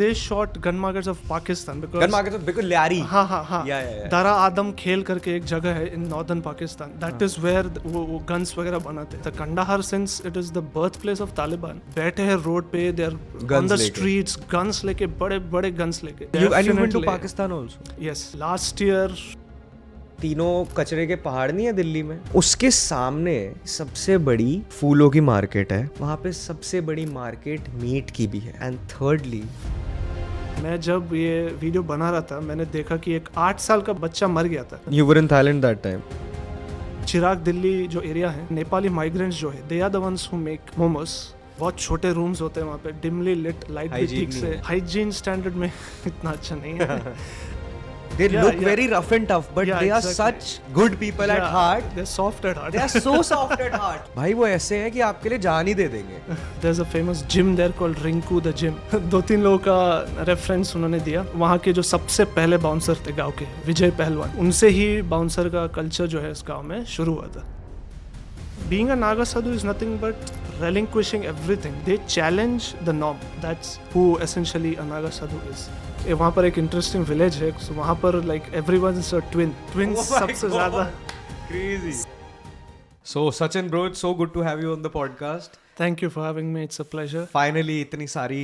They shot gun markets of Pakistan because Gun markets because Lyari. हाँ Yeah. Dara आदम खेल करके एक जगह है in northern Pakistan. That is where वो guns वगैरह बनाते. The Kandahar, since it is the birthplace of Taliban, बैठे हैं रोड पे, they are on the streets, guns लेके, बड़े guns लेके. And you've been to Pakistan also? Yes, last year. तीनों कचरे के पहाड़ नहीं है दिल्ली में, उसके सामने सबसे बड़ी फूलों की मार्केट है, वहाँ पे सबसे बड़ी मार्केट मीट की भी है. एंड थर्डली, मैं जब ये वीडियो बना रहा था मैंने देखा कि एक 8 साल का बच्चा मर गया था. You were in Thailand that time. चिराग दिल्ली जो एरिया है, नेपाली माइग्रेंट्स जो है, they are the ones who make momos. बहुत छोटे रूम्स होते हैं वहाँ पे, डिमली लिट, लाइट भी ठीक से, हाइजीन स्टैंडर्ड में इतना अच्छा नहीं है. They look very rough and tough, but they are such good people at heart. They're soft at heart. They are so soft at heart. भाई वो ऐसे हैं कि आपके लिए जान ही दे देंगे. There's a famous gym there called Rinku the Gym. 2-3 लोगों का रेफरेंस उन्होंने दिया. वहाँ के जो सबसे पहले बाउंसर थे गांव के, विजय पहलवान, उनसे ही बाउंसर का कल्चर जो है इस गांव में शुरू हुआ था. Being a Naga Sadhu is nothing but relinquishing everything. They challenge the norm. That's who essentially a Naga Sadhu is. वहाँ पर एक इंटरेस्टिंग विलेज है, so वहाँ पर like everyone is a twins सबसे ज़्यादा. Crazy. So Sachin bro, it's so good to have you on the podcast. Thank you for having me. It's a pleasure. Finally इतनी सारी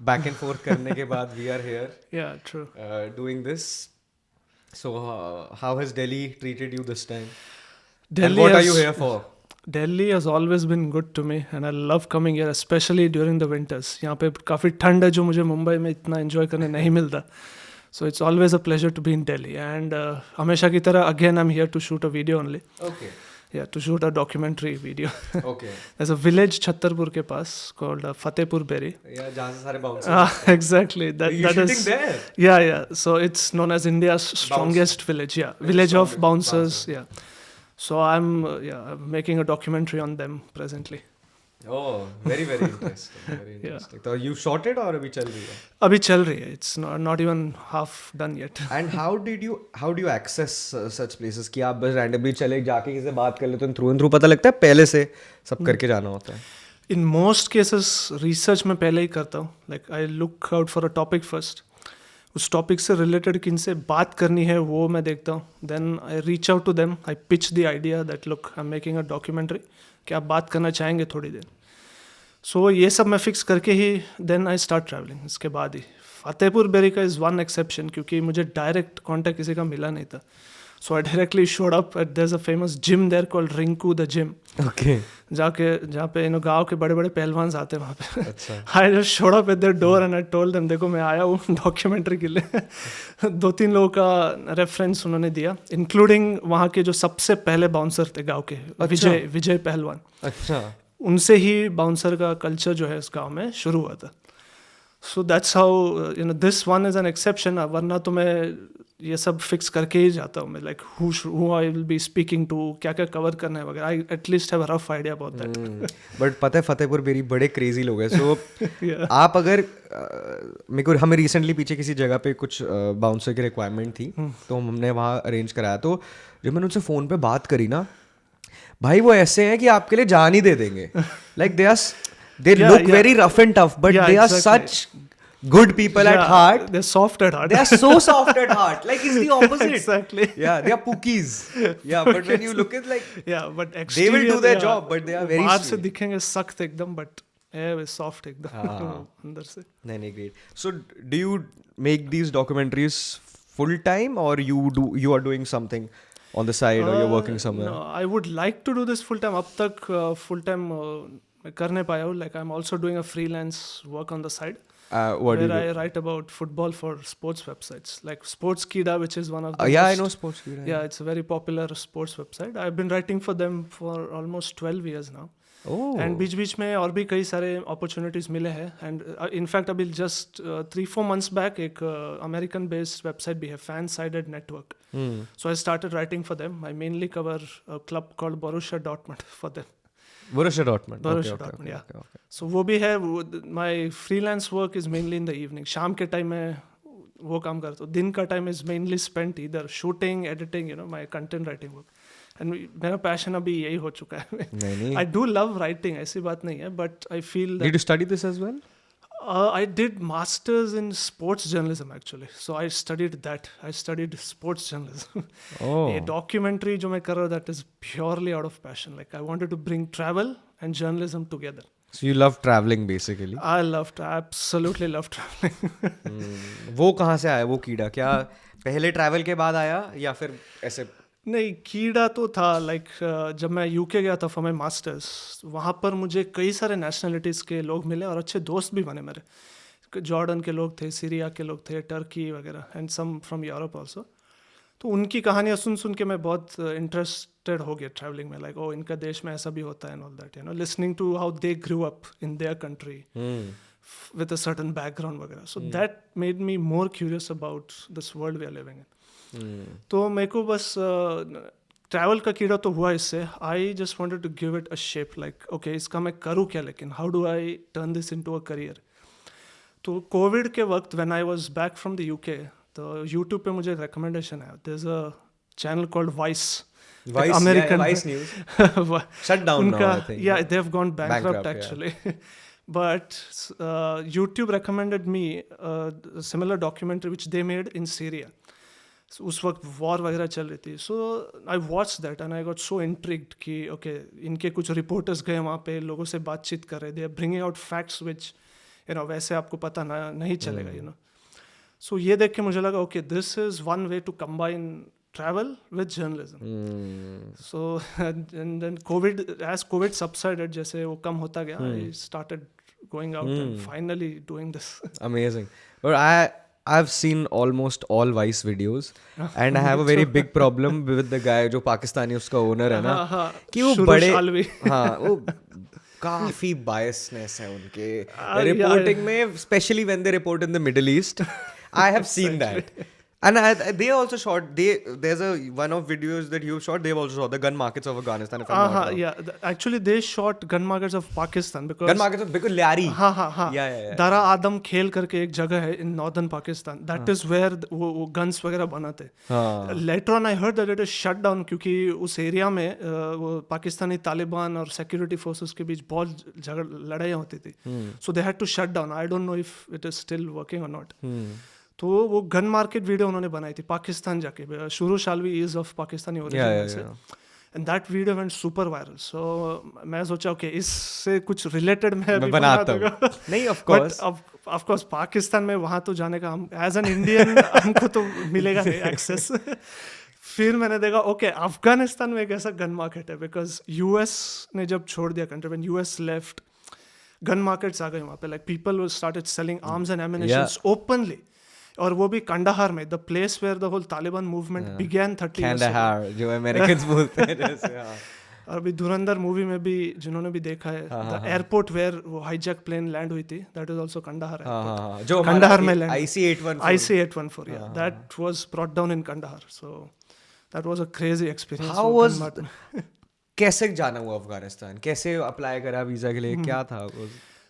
back and forth करने के बाद we are here. Yeah, true. Doing this. So how has Delhi treated you this time? Delhi and what are you here for? Delhi has always been good to me and I love coming here, especially during the winters. यहाँ पे काफ़ी ठंड है जो मुझे मुंबई में इतना enjoy करने नहीं मिलता. So it's always a pleasure to be in Delhi. And हमेशा की तरह again I'm here to shoot a video only. Okay. Yeah, to shoot a documentary video. Okay. There's a village Chhatarpur के पास called Fatehpur Berry. Yeah, जहाँ से सारे bouncers. Exactly. You're shooting there? Yeah. So it's known as India's strongest village. Yeah, village of bouncers. Yeah. So I'm making a documentary on them presently. Oh, very interesting. Very interesting. So you shot it or अभी चल रही है? अभी चल रही है. It's not even half done yet. And how do you access such places कि आप बस randomly चले जाके किसी से बात कर लेते हो, through and through पता लगता है, पहले से सब करके जाना होता है? In most cases research मैं पहले ही करता हूँ. Like I look out for a topic first. उस टॉपिक से रिलेटेड किन से बात करनी है वो मैं देखता हूँ. Then I reach out to them, I pitch the idea that look I am making a documentary, कि आप बात करना चाहेंगे थोड़ी देर. सो ये सब मैं फिक्स करके ही देन आई स्टार्ट ट्रैवलिंग. इसके बाद ही फतेहपुर बेरी का इज़ वन एक्सेप्शन, क्योंकि मुझे डायरेक्ट कॉन्टैक्ट किसी का मिला नहीं था. So I directly showed up at there is a famous gym there called Rinku the gym. Okay. जहाँ पे गांव के बड़े पहलवान आते हैं वहाँ पे. अच्छा. I just showed up at their door and I told them, देखो मैं आया हूँ डॉक्यूमेंट्री के लिए. 2-3 लोगों का रेफरेंस उन्होंने दिया, इंक्लूडिंग वहाँ के जो सबसे पहले बाउंसर थे गांव के, विजय पहलवान. अच्छा. उनसे ही बाउंसर का कल्चर जो है इस गांव में शुरू हुआ था. So that's how this one is an exception. वरना तो मैं ये सब फिक्स करके ही जाता हूँ. मैं like who I will be speaking to, क्या कवर करना है वगैरह. I at least have a rough idea about that. But पता है फतेहपुर बेरी बड़े क्रेजी लोग हैं. सो आप अगर मेरे को, हमें रिसेंटली पीछे किसी जगह पे कुछ बाउंसर की रिक्वायरमेंट थी, तो हमने वहाँ अरेंज कराया. तो जब मैंने उनसे फ़ोन पे बात करी ना, भाई वो ऐसे हैं कि आपके लिए जान ही दे देंगे. Like they look very rough and tough, but they are such good people at heart. They're soft at heart. They are so soft at heart. Like it's the opposite. Exactly. Yeah, they are pookies. Yeah, but when you look at like, but they will do their job, but they are very बाहर से sweet. दिखेंगे सख्त एकदम, but है soft एकदम अंदर से. नहीं, great. So do you make these documentaries full time, or you are doing something on the side, or you're working somewhere? No, I would like to do this full time. अब तक full time मैं कर नहीं पाया हूँ. Like I'm also doing a freelance work on the side. What do you do? I write about football for sports websites like Sportskeeda, which is one of the I know Sportskeeda. Yeah, it's a very popular sports website. I've been writing for them for almost 12 years now. Oh. And बीच में और भी कई सारे opportunities मिले हैं. And in fact अभी just 3-4 months back एक American based website भी है, Fansided Network. So I started writing for them. I mainly cover a club called Borussia Dortmund for them. Borussia Dortmund. Dortmund, yeah. Okay. So वो भी है. My freelance work is mainly in the evening. शाम के time में वो काम करता हूँ. दिन का time is mainly spent either shooting, editing, my content writing work. And मेरा पैशन अभी यही हो चुका है. नहीं. I do love writing, ऐसी बात नहीं है, but I feel that. Did you study this as well? I did masters in sports journalism actually. So I studied that. I studied sports journalism. Oh. ये documentary जो मैं कर रहा हूँ, that is purely out of passion. Like I wanted to bring travel and journalism together. So you love traveling basically. Absolutely love traveling. वो कहाँ से आया वो कीड़ा? क्या पहले ट्रैवल के बाद आया या फिर ऐसे? नहीं, कीड़ा तो था लाइक जब मैं यूके गया था फॉर माई मास्टर्स, वहाँ पर मुझे कई सारे नेशनलिटीज़ के लोग मिले और अच्छे दोस्त भी बने मेरे। जॉर्डन के लोग थे, सीरिया के लोग थे, टर्की वगैरह, and some from Europe also. तो उनकी कहानियाँ सुन सुन के मैं बहुत इंटरेस्टेड हो गया ट्रैवलिंग में, लाइक ओ इनका देश में ऐसा भी होता है and all that, you know, listening to how they grew up in their country with a certain background वगैरह। So that made me more curious about this world we are living in. तो मेरे को बस travel का कीड़ा तो हुआ इससे। I just wanted to give it a shape, like okay इसका मैं करूँ क्या, लेकिन how do I turn this into a career. तो कोविड के वक्त when I was back from the UK, तो यूट्यूब पे मुझे एक रिकमेंडेशन आया, there is a channel called Vice, American Vice News shut down now, I think. Yeah, they have gone bankrupt yeah. actually. But YouTube recommended me a similar documentary which they made in Syria. So, उस वक्त war वगैरह चल रही थी। So I watch that and I got so intrigued कि okay इनके कुछ reporters गए वहाँ पे, लोगों से बातचीत कर रहे, they are bringing out facts which you know वैसे आपको पता नहीं चलेगा, यू नो। सो ये देख के मुझे लगा okay this is one way to combine travel with journalism. So and then as COVID subsided, जैसे वो कम होता गया, I started going out and finally doing this. Amazing. But I've seen almost all Vice videos and I have a very big problem with the guy जो पाकिस्तानी उसका owner है ना, कि वो बड़े हाँ वो काफी biasness है उनके reporting में, especially when they report in the Middle East. I have seen that. And they also shot. There's one of videos that you shot. They've also shot the gun markets of Afghanistan. If I'm not wrong. Yeah. Actually, they shot gun markets of Pakistan because because Lyari. हाँ. Yeah. Dara आदम खेल करके एक जगह है in northern Pakistan. That is where वो guns वगैरह बनाते. Later on, I heard that it is shut down क्योंकि उस एरिया में वो पाकिस्तानी तालिबान और security forces के बीच बहुत लड़ाइयाँ होती थी. So they had to shut down. I don't know if it is still working or not. तो वो गन मार्केट वीडियो उन्होंने बनाई थी पाकिस्तान जाके, शुरू Shalvi is of Pakistani origin से, and that video went super viral. So मैं सोचा ओके इससे कुछ रिलेटेड मैं भी बनाता हूँ। नहीं ऑफ कोर्स पाकिस्तान में वहाँ तो जाने का हम एज एन इंडियन हमको तो मिलेगा नहीं एक्सेस। फिर मैंने देखा ओके अफगानिस्तान में एक ऐसा गन मार्केट है, बिकॉज यूएस ने जब छोड़ दिया country, when US left, gun markets आ गए वहाँ पे, like people started selling arms and ammunitions openly, और वो भी कंडाहार में, the place where the whole Taliban movement began 30 years Kandahar जो अमेरिकन्स बोलते हैं जैसे। और अभी धुरंधर मूवी में भी जिन्होंने भी देखा है, द एयरपोर्ट वेयर वो हाईजैक प्लेन लैंड हुई थी, that is also Kandahar airport, जो कंडाहार में लैंड, IC-814 या that was brought down in Kandahar. So that was a crazy experience. How was, कैसे जाना हुआ अफगानिस्तान, कैसे अप्लाई करा वीजा के लिए, क्या था?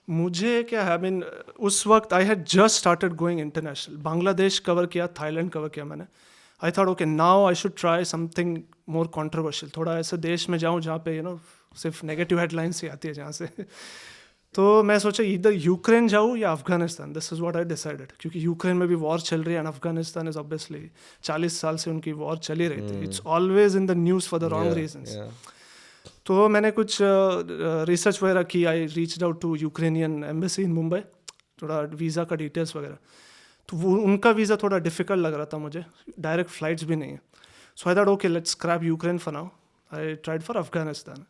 मुझे क्या है, आई मीन उस वक्त I had just started going international, Bangladesh cover किया, थाईलैंड कवर किया मैंने। आई thought okay now I should try something more controversial, थोड़ा ऐसे देश में जाऊँ जहाँ पे यू नो सिर्फ नेगेटिव हेडलाइंस ही आती है जहाँ से। तो मैं सोचा इधर यूक्रेन जाऊँ या Afghanistan, this is what I decided, क्योंकि यूक्रेन में भी वॉर चल रही है एंड अफगानिस्तान इज ऑब्वियसली 40 साल से उनकी वॉर चली रही थी, it's always in the news for the wrong reasons. तो मैंने कुछ रिसर्च वगैरह की, I reached out to Ukrainian embassy in Mumbai, थोड़ा वीज़ा का डिटेल्स वगैरह, तो वो उनका वीज़ा थोड़ा डिफ़िकल्ट लग रहा था मुझे, डायरेक्ट फ्लाइट्स भी नहीं है। So I thought okay let's scrap Ukraine for now, I tried for Afghanistan.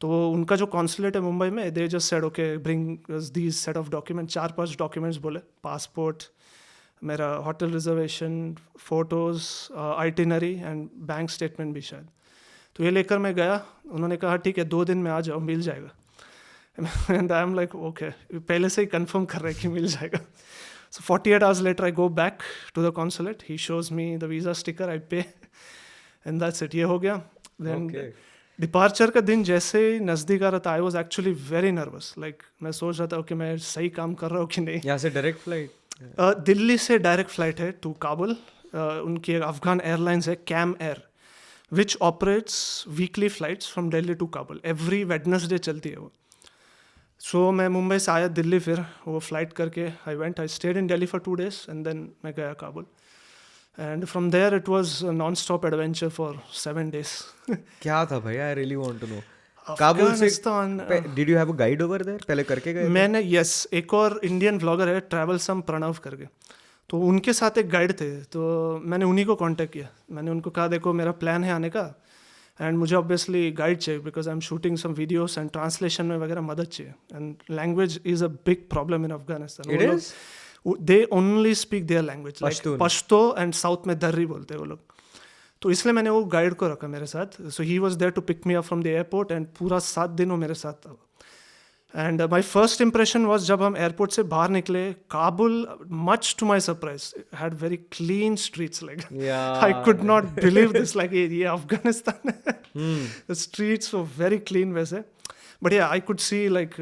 तो उनका जो कॉन्सुलेट है मुंबई में, they just said okay bring these set of document, 4-5 documents बोले, पासपोर्ट, मेरा hotel reservation, photos, itinerary and bank statement भी शायद। तो ये लेकर मैं गया, उन्होंने कहा ठीक है 2 दिन में आ जाओ, मिल जाएगा। And I am like okay, पहले से ही कंफर्म कर रहे हैं कि मिल जाएगा। सो 48 hours later I go back to the consulate, he shows me the visa sticker, I pay and that's it, ये हो गया। Then डिपार्चर का दिन जैसे ही नज़दीक आ रहा था, I was actually very nervous, like मैं सोच रहा था कि मैं सही काम कर रहा हूँ कि नहीं। यहाँ से डायरेक्ट फ्लाइट? दिल्ली से डायरेक्ट फ्लाइट है टू काबुल, उनकी एक अफगान एयरलाइंस है Kam Air, which operates weekly flights from Delhi to Kabul. Every Wednesday चलती है वो। सो मैं मुंबई से आया दिल्ली, फिर वो फ्लाइट करके I stayed in Delhi for 2 days and then मैं गया Kabul, and from there it was non stop adventure for 7 days. क्या था भाई, I really want to know. Kabul से Afghanistan did you have a guide over there, पहले करके गए थे? मैंने यस, एक और इंडियन व्लॉगर है ट्रैवल सम प्रणव करके, तो उनके साथ एक गाइड थे, तो मैंने उन्हीं को कांटेक्ट किया. मैंने उनको कहा देखो मेरा प्लान है आने का, एंड मुझे ऑब्वियसली गाइड चाहिए because I am shooting some videos and translation में वगैरह मदद चाहिए, and language is a big problem in Afghanistan. It is? They only speak their language, like Pashtun. Pashto, एंड साउथ में दर्री बोलते हैं वो लोग. तो इसलिए मैंने वो गाइड को रखा मेरे साथ. So he was there to pick me up from the airport, and पूरा 7 दिन वो मेरे साथ था. And my first impression was जब हम एयरपोर्ट से बाहर निकले, Kabul much to my surprise had very clean streets, like I could not believe this, like ये अफगानिस्तान है. The streets were very clean वैसे, but yeah I could see like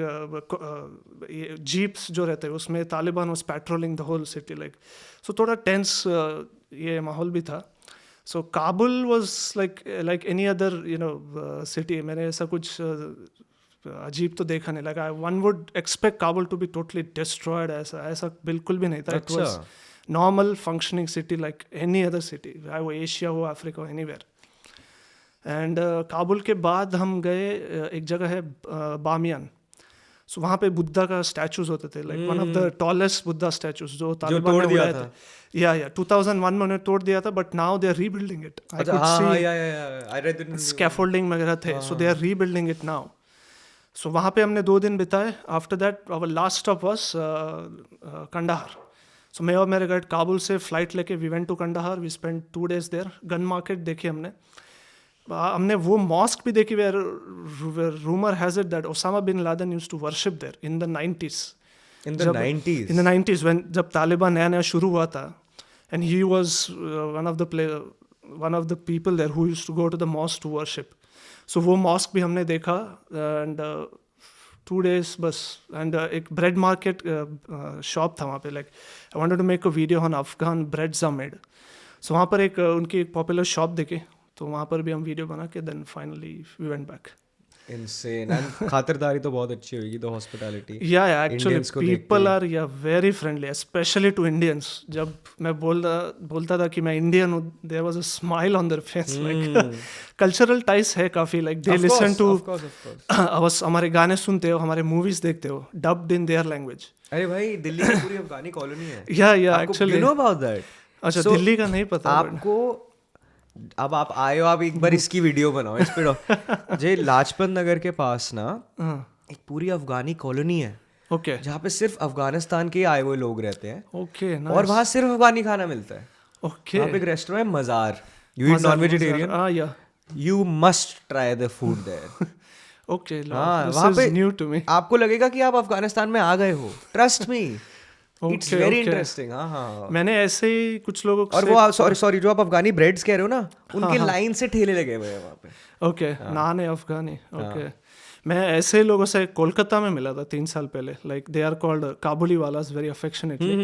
jeeps जो रहते हैं उसमें Taliban was patrolling the whole city, like so थोड़ा tense ये माहौल भी था. So Kabul was like any other city. मैंने ऐसा कुछ अजीब तो देखा नहीं लगा. One would expect Kabul to be totally destroyed, ऐसा बिल्कुल भी नहीं था. It was normal functioning city like any other city, चाहे वो एशिया हो, अफ्रीका हो, एनीवेयर. एंड काबुल के बाद हम गए एक जगह है बामियान. सो वहाँ पे बुद्धा का स्टैचूज होते थे, like one of the tallest Buddha statues जो तालिबान ने उड़ाए थे. या 2001 में उन्होंने तोड़ दिया था, but now they are rebuilding it. I could see scaffolding वगैरह थे, so they are rebuilding it now. So वहाँ पे हमने 2 दिन बिताए. After that our last stop was Kandahar. So मैं और मेरे गाइड काबुल से फ्लाइट लेके we went to Kandahar. We spend 2 days there. Gun market देखी हमने वो मॉस्क भी देखी where rumour has it that Osama bin Laden used to worship there in the 90s. In the 90s? In the 90s, when जब तालिबान नया शुरू हुआ था, and he was one of the people there who used to go to the mosque to worship. So वो mosque भी हमने देखा, and 2 days बस. and एक bread market shop था वहाँ पे, like I wanted to make a video on Afghan breads are made. So वहाँ पर एक उनकी एक popular shop देखी, तो वहाँ पर भी हम वीडियो बना के then finally we went back. Insane. And खातिरदारी तो बहुत अच्छी होगी, the hospitality. Yeah, actually people are very friendly, especially to Indians. जब मैं बोलता था कि मैं Indian हूँ, there was a smile on their face. Like cultural ties है काफी, like they listen to हमारे गाने सुनते हो, हमारे movies देखते हो, dubbed in their language. अरे भाई, दिल्ली की पूरी अफगानी कॉलोनी है. Yeah, actually. You know about that? अच्छा, दिल्ली का नहीं पता. आपको अब आप आए हो, आप एक बार इसकी वीडियो बनाओ इस पे. जे लाजपत नगर के पास ना एक पूरी अफगानी कॉलोनी है, ओके, जहाँ पे सिर्फ अफगानिस्तान के आए हुए लोग रहते हैं. ओके, और वहाँ सिर्फ अफगानी खाना मिलता है. ओके. वहाँ पे एक रेस्टोरेंट है मज़ार. You eat non vegetarian? You must try the food there. Okay, वहाँ पे न्यू टू मी. आपको लगेगा कि आप अफगानिस्तान में आ गए हो. Trust me, it's very interesting. हाँ, मैंने ऐसे ही कुछ लोगों और वो सॉरी जो आप अफगानी ब्रेड्स कह रहे हो ना, उनके लाइन से ठेले लगे हुए हैं वहाँ पे. ओके, नान है अफगानी. ओके, मैं ऐसे लोगों से कोलकाता में मिला था 3 साल पहले. Like they are called Kabuli walas very affectionately.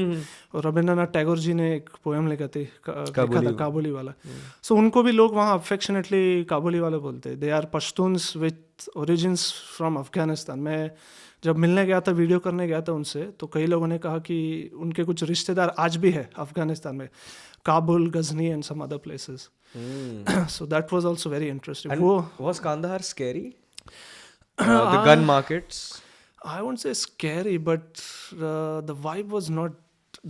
और रविंद्रनाथ टैगोर जी ने एक पोएम लिखा थी, काबुली वाला. सो उनको भी लोग वहाँ अफेक्शनेटली काबुली वाला बोलते हैं. They are Pashtuns with origins from Afghanistan. मैं जब मिलने गया था, वीडियो करने गया था उनसे, तो कई लोगों ने कहा कि उनके कुछ रिश्तेदार आज भी है अफगानिस्तान में, Kabul, Ghazni and some other places. So that was also very interesting. वो वाज Kandahar scary? The gun markets? I won't say scary, but the vibe was not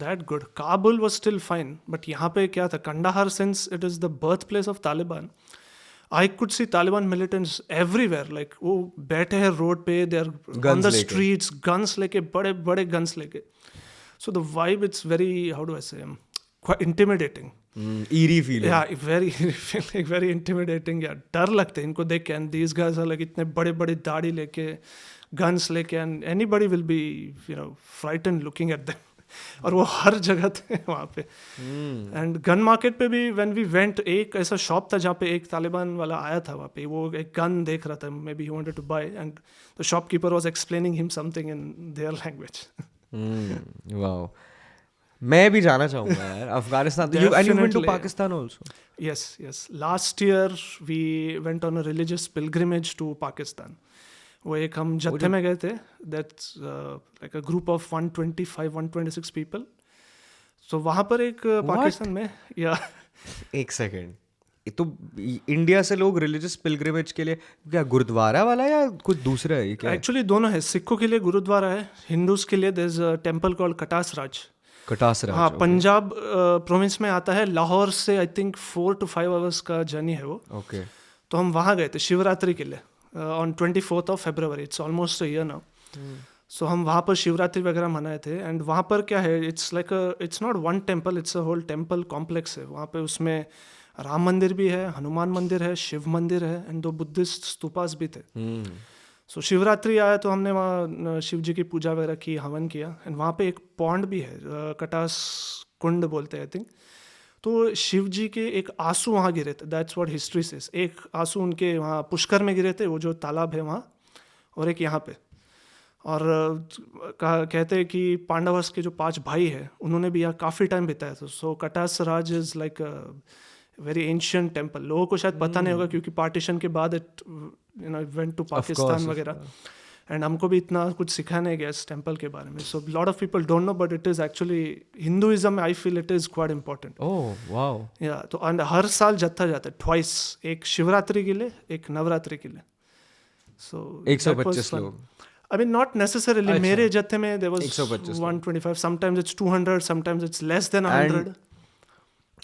that good. Kabul was still fine, but यहाँ पे क्या था, Kandahar, since it is the birthplace of Taliban, I could see Taliban militants everywhere. Like वो बैठे हैं road पे, they are on the streets, guns लेके, बड़े बड़े guns लेके. So the vibe, it's very, how do I say, quite intimidating. Eerie feeling. Yeah, very eerie feeling, very intimidating. Yeah, डर लगते हैं इनको देख के. And these guys are like इतने बड़े बड़े दाढ़ी लेके, guns लेके, and anybody will be, frightened looking at them. और वो हर जगह थे वहाँ पे. एंड गन मार्केट पे भी व्हेन वी वेंट, एक ऐसा शॉप था जहाँ पे एक तालिबान वाला आया था वहाँ पे. वो एक गन देख रहा था, maybe he wanted to buy, and the shopkeeper was explaining him something in their language. Wow, मैं भी जाना चाहूँगा यार Afghanistan. You went to Pakistan also? Yes. Last year we went on a religious pilgrimage to Pakistan. वो एक हम जत्थे में गए थे, that's like a group of 125-126 people. So वहाँ पर एक पाकिस्तान में या एक सेकेंड, तो इंडिया से लोग रिलीजियस पिलग्रिमेज के लिए क्या गुरुद्वारा वाला या कुछ दूसरा है क्या? एक्चुअली दोनों है. सिखों के लिए गुरुद्वारा है, हिंदूज के लिए there is a temple called Katasraj. हाँ, पंजाब प्रोविंस में आता है. लाहौर से आई थिंक 4 to 5 आवर्स का जर्नी है वो. ओके. तो हम वहाँ गए थे शिवरात्रि के लिए on 24th of February. It's almost a year now. So हम वहाँ पर शिवरात्रि वगैरह मनाए थे. एंड वहाँ पर क्या है, it's like it's not one temple, it's a whole temple complex है. वहाँ पे उसमें राम मंदिर भी है, हनुमान मंदिर है, शिव मंदिर है, एंड 2 बुद्धिस्ट स्तूपास भी थे. सो शिवरात्रि आया तो हमने वहाँ शिव जी की पूजा वगैरह की, हवन किया. एंड वहाँ पे एक पॉन्ड भी है, कटास कुंड बोलते हैं आई थिंक. तो शिव जी के एक आंसू वहाँ गिरे थे, दैट्स व्हाट हिस्ट्री सेज. एक आंसू उनके वहाँ पुष्कर में गिरे थे, वो जो तालाब है वहाँ, और एक यहाँ पे. और कहते हैं कि पांडवस के जो 5 भाई हैं उन्होंने भी यहाँ काफ़ी टाइम बिताया था. So Katasraj is like very ancient temple. लोगों को शायद पता नहीं होगा क्योंकि पार्टीशन के बाद इट वेंट टू पाकिस्तान वगैरह. एंड हमको भी इतना कुछ सिखाया नहीं गया इस टेम्पल के बारे में. So lot of people don't know, but it is actually Hinduism में I feel it is quite important. Oh wow. Yeah तो एंड हर साल जत्था जाता है ट्वाइस, एक शिवरात्रि के लिए, एक नवरात्रि के लिए. सो 125 लोग. I mean, not necessarily. मेरे जत्थे में there was 125. Sometimes it's 200, sometimes it's less than 100.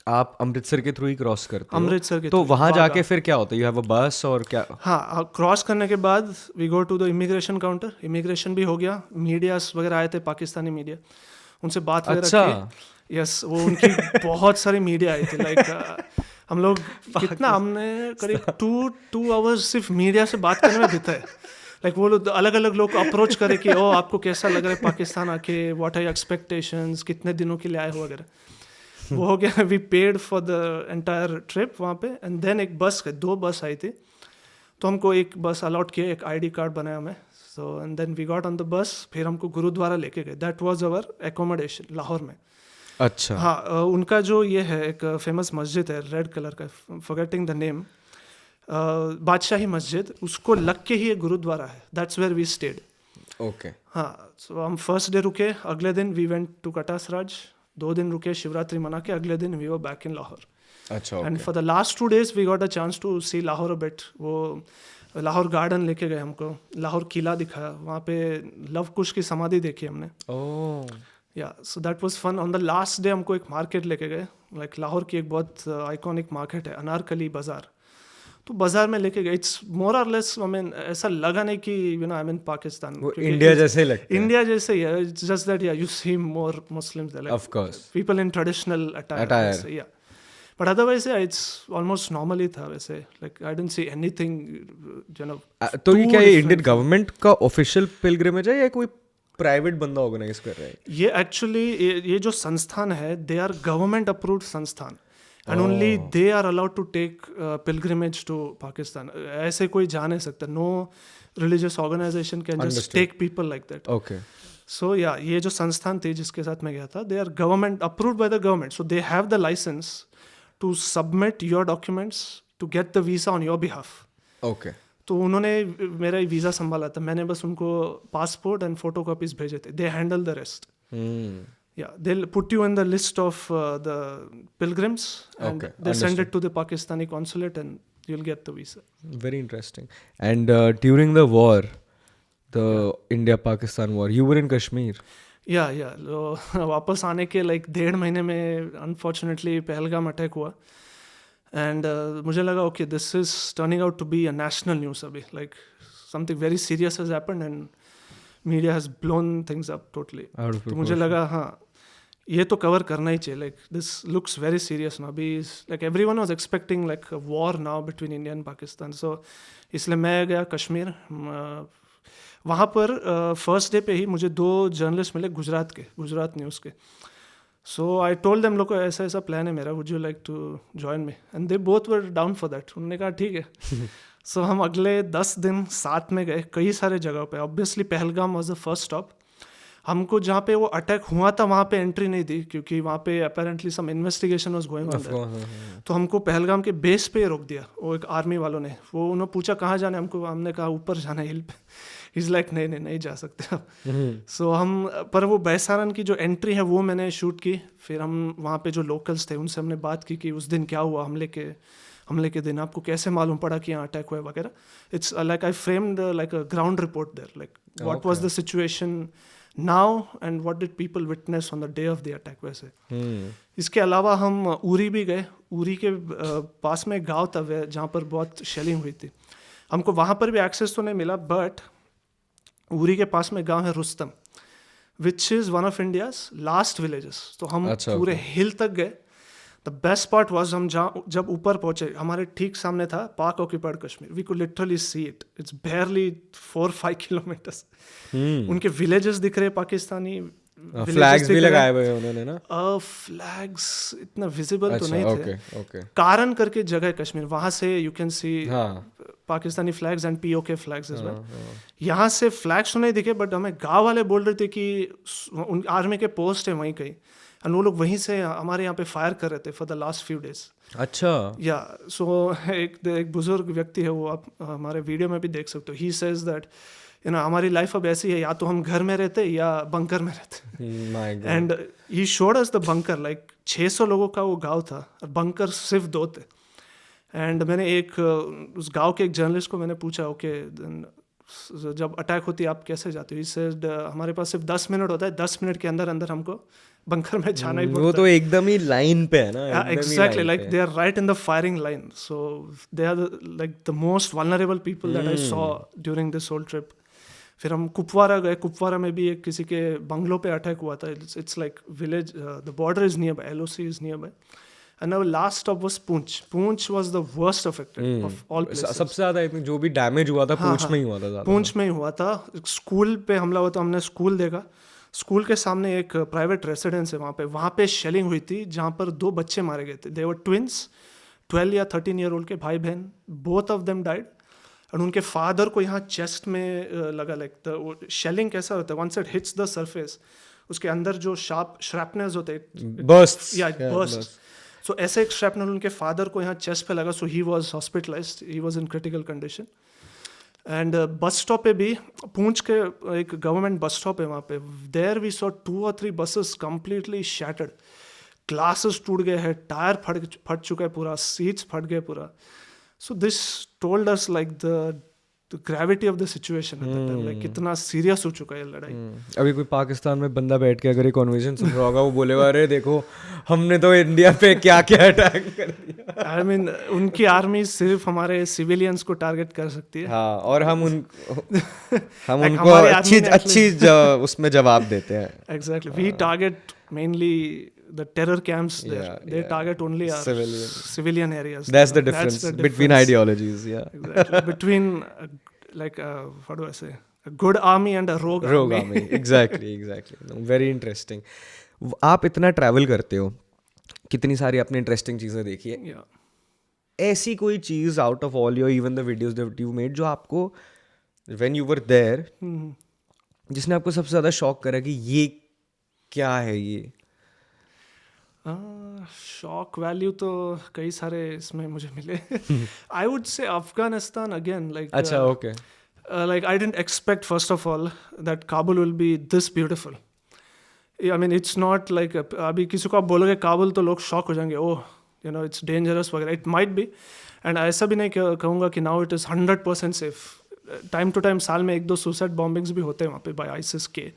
आप अमृतसर के थ्रू ही क्रॉस करते हो? अमृतसर के तो वहाँ जाके फिर क्या होता है? यू हैव अ बस और क्या? हाँ, क्रॉस करने के बाद we go to the immigration counter. Immigration भी हो गया. मीडियास वगैरह आए थे, पाकिस्तानी मीडिया, उनसे बात वगैरह की. यस, वो उनकी बहुत सारी मीडिया आई थी. लाइक हम लोग कितना, हमने करीब 2 आवर्स सिर्फ मीडिया से बात करने में बिताए. लाइक वो लोग अलग अलग लोग को अप्रोच करे कि ओ आपको कैसा लग रहा है पाकिस्तान आके, व्हाट आर योर एक्सपेक्टेशंस, कितने दिनों के लिए आए हो वगैरह. वो हो गया. We paid for the entire trip वहाँ पे. एंड देन एक बस, 2 बस आई थी, तो हमको एक बस अलॉट किया, एक आईडी कार्ड बनाया हमें. So and then we got on the bus. फिर हमको गुरुद्वारा लेके गए. That was our accommodation Lahore में. अच्छा. हाँ, उनका जो ये है एक फेमस मस्जिद है रेड कलर का, फॉरगेटिंग द नेम, बादशाही मस्जिद, उसको लग के ही एक गुरुद्वारा है. That's where we stayed. Okay. हाँ, सो हम फर्स्ट डे रुके. अगले दिन वी वेंट टू कटासराज. 2 दिन रुके, शिवरात्रि मना के अगले दिन we were back in Lahore. अच्छा. And for the last 2 days we got a chance to see Lahore a bit. वो लाहौर गार्डन लेके गए हमको, लाहौर किला दिखाया, वहाँ पे लव कुश की समाधि देखी हमने. Oh yeah, so that was fun. On the last day हमको एक मार्केट लेके गए. लाइक लाहौर की एक बहुत आइकॉनिक मार्केट है, अनारकली बाजार. तो बाजार में लेके गए. इट्स मोर और लेस, आई मीन ऐसा लगा नहीं कि you know I mean Pakistan, India जैसे लगता है. इंडिया जैसे ही है. It's just that yeah you see more Muslims there, of course, people in traditional attire. Yeah, but otherwise it's almost normal ही था वैसे. Like I didn't see anything, you know. तो ये क्या है, इंडियन गवर्नमेंट का ऑफिशियल पिलग्रिमेज है या कोई प्राइवेट बंदा ऑर्गेनाइज कर रहा है? ये एक्चुअली ये जो संस्थान है, दे आर गवर्नमेंट अप्रूव्ड संस्थान. And only they are allowed to take pilgrimage to Pakistan. ऐसे कोई जा नहीं सकता. No religious organization can just take people like that. Okay. So yeah, ये जो संस्थान थे जिसके साथ मैं गया था, they are government approved by the government. So they have the license to submit your documents to get the visa on your behalf. Okay. तो उन्होंने मेरा वीज़ा संभाला था. मैंने बस उनको पासपोर्ट एंड फोटोकॉपीज भेजे थे. They handle the rest. Yeah, they'll put you in the list of the pilgrims, and they send it to the Pakistani consulate, and you'll get the visa. Very interesting. And during the war, the India-Pakistan war, you were in Kashmir. Yeah. वापस आने के like 1.5 महीने में unfortunately Pahalgam attack हुआ. And मुझे लगा okay, this is turning out to be a national news अभी. Like something very serious has happened and media has blown things up totally. तो मुझे लगा हाँ, ये तो कवर करना ही चाहिए. Like this looks very serious now. अभी like everyone was expecting like a war now between India and Pakistan. So इसलिए मैं गया कश्मीर. वहाँ पर फर्स्ट डे पे ही मुझे 2 जर्नलिस्ट मिले गुजरात न्यूज़ के. सो आई टोल्ड देम, लोग ऐसा ऐसा प्लान है मेरा, would you like to join me? And they both were down for that. उन्होंने कहा ठीक है. सो हम अगले 10 दिन साथ में गए कई सारे जगहों पे. Obviously Pahalgam was the first stop. हमको जहाँ पे वो अटैक हुआ था वहाँ पे एंट्री नहीं दी, क्योंकि वहाँ पे apparently some investigation was going on. तो हमको पहलगाम के बेस पे रोक दिया वो एक आर्मी वालों ने। वो उन्होंने पूछा कहाँ जाना है हमको, हमने कहा ऊपर जाना है हिल पे। इज़ लाइक नहीं जा सकते आप। सो हम पर वो बैसारन की जो एंट्री है वो मैंने शूट की। फिर हम वहाँ पे जो लोकल्स थे उनसे हमने बात की कि उस दिन क्या हुआ, हमले के दिन आपको कैसे मालूम पड़ा कि यहाँ अटैक हुआ है वगैरह। It's like I framed like a ground report there, like what was the situation now and what did people witness on the day of the attack वैसे। इसके अलावा हम उरी भी गए। उरी के पास में एक गाँव था जहाँ पर बहुत शेलिंग हुई थी। हमको वहाँ पर भी एक्सेस तो नहीं मिला, बट उरी के पास में गांव है Rustam, which is one of India's last villages. तो हम पूरे हिल तक गए। द बेस्ट पार्ट वाज हम जब ऊपर पहुंचे हमारे ठीक सामने था Pak occupied Kashmir. We could literally see it, it's barely 4-5 kilometres. उनके विलेजेस दिख रहे पाकिस्तानी, फ्लैग्स भी लगाए हुए हैं उन्होंने ना। फ्लैग्स इतना विजिबल तो नहीं थे। कारण करके जगह है कश्मीर, वहां से you can see Pakistani flags and PoK flags as well. यहाँ से फ्लैग्स तो नहीं दिखे, बट हमें गांव वाले बोल रहे थे कि आर्मी के पोस्ट है वहीं कहीं, एंड वो लोग वहीं से हमारे यहाँ पे फायर कर रहे थे for the last few days. अच्छा। या सो एक बुजुर्ग व्यक्ति है, वो आप हमारे वीडियो में भी देख सकते हो। ही सेज दैट हमारी लाइफ अब ऐसी है, या तो हम घर में रहते या बंकर में रहते। And he showed us the bunker, like 600 लोगों का वो गांव था और बंकर सिर्फ 2 थे। एंड मैंने उस गांव के एक जर्नलिस्ट को मैंने पूछा, ओके जब अटैक होती है आप कैसे जाते हो? ही सेड हमारे पास सिर्फ 10 मिनट होता है, 10 मिनट के अंदर अंदर हमको बंकर में जाना ही पड़ता है। वो तो एकदम ही लाइन पे है ना। Exactly, like they are right in the firing line. So they are like the most vulnerable people that I saw during this whole trip. फिर हम कुपवारा गए। कुपवारा में भी एक किसी के बंगलों पे अटैक हुआ था। It's like village, the border is near by, LOC is near by. And our last stop was Poonch. Poonch was the worst affected of all places. सबसे ज़्यादा आई थिंक जो भी डैमेज हुआ था पूंछ में ही हुआ था। पूंछ में ही हुआ था। स्कूल पे हमला हुआ था, हमने स्कूल देखा। स्कूल के सामने एक प्राइवेट रेसिडेंस है, वहाँ पे शेलिंग हुई थी जहाँ पर 2 बच्चे मारे गए थे। दे वर ट्विंस, 12 या 13 ईयर ओल्ड के भाई बहन। Both of them died. और उनके फादर को यहाँ चेस्ट में लगा। लाइक शेलिंग कैसा होता है, once it hits the surface, उसके अंदर जो शार्प श्रैपनेल्स होते हैं, बर्स्ट। सो ऐसे एक श्रैपनल उनके फादर को यहाँ चेस्ट पे लगा। So he was hospitalised, he was in critical condition. And bus stop पे भी, पूंछ के एक गवर्नमेंट बस स्टॉप है वहाँ पे, there we saw 2 or 3 buses completely shattered. Glasses टूट गए हैं, टायर फट चुका है पूरा, सीट्स फट गए पूरा। So this told us like the gravity of the situation at that time, like कितना सीरियस हो चुका है लड़ाई। अभी कोई पाकिस्तान में बंदा बैठ के अगर ये कन्वर्सेशन सुन रहा होगा, वो बोलेगा अरे देखो हमने तो इंडिया पे क्या क्या अटैक कर दिया। आई मीन उनकी आर्मी सिर्फ हमारे सिविलियंस को टारगेट कर सकती है। हाँ, और हम उनको अच्छी उसमें जवाब देते हैं। Exactly, we target mainly the terror camps there. They target only our civilian areas. That's the difference between ideologies. Exactly. Between like what do I say, a good army and a rogue army. Exactly. No, very interesting. आप इतना travel करते हो, कितनी सारी आपने interesting चीज़ें देखी है। ऐसी कोई चीज़ out of all your even the videos that you made जो आपको व्हेन यू वर देयर जिसने आपको सबसे ज़्यादा शॉक करा कि ये क्या है ये? शॉक वैल्यू तो कई सारे इसमें मुझे मिले। I would say Afghanistan again, like अच्छा, okay, like I didn't expect first of all that Kabul will be this beautiful. I mean it's not like, अभी किसी को आप बोलोगे काबुल तो लोग शॉक हो जाएंगे, oh you know it's dangerous वगैरह। इट माइट बी, एंड ऐसा भी नहीं कहूँगा कि now it is 100% safe. Time to time साल में 1-2 सुसाइड बॉम्बिंग्स भी होते हैं वहाँ पे बाय आइसिस के।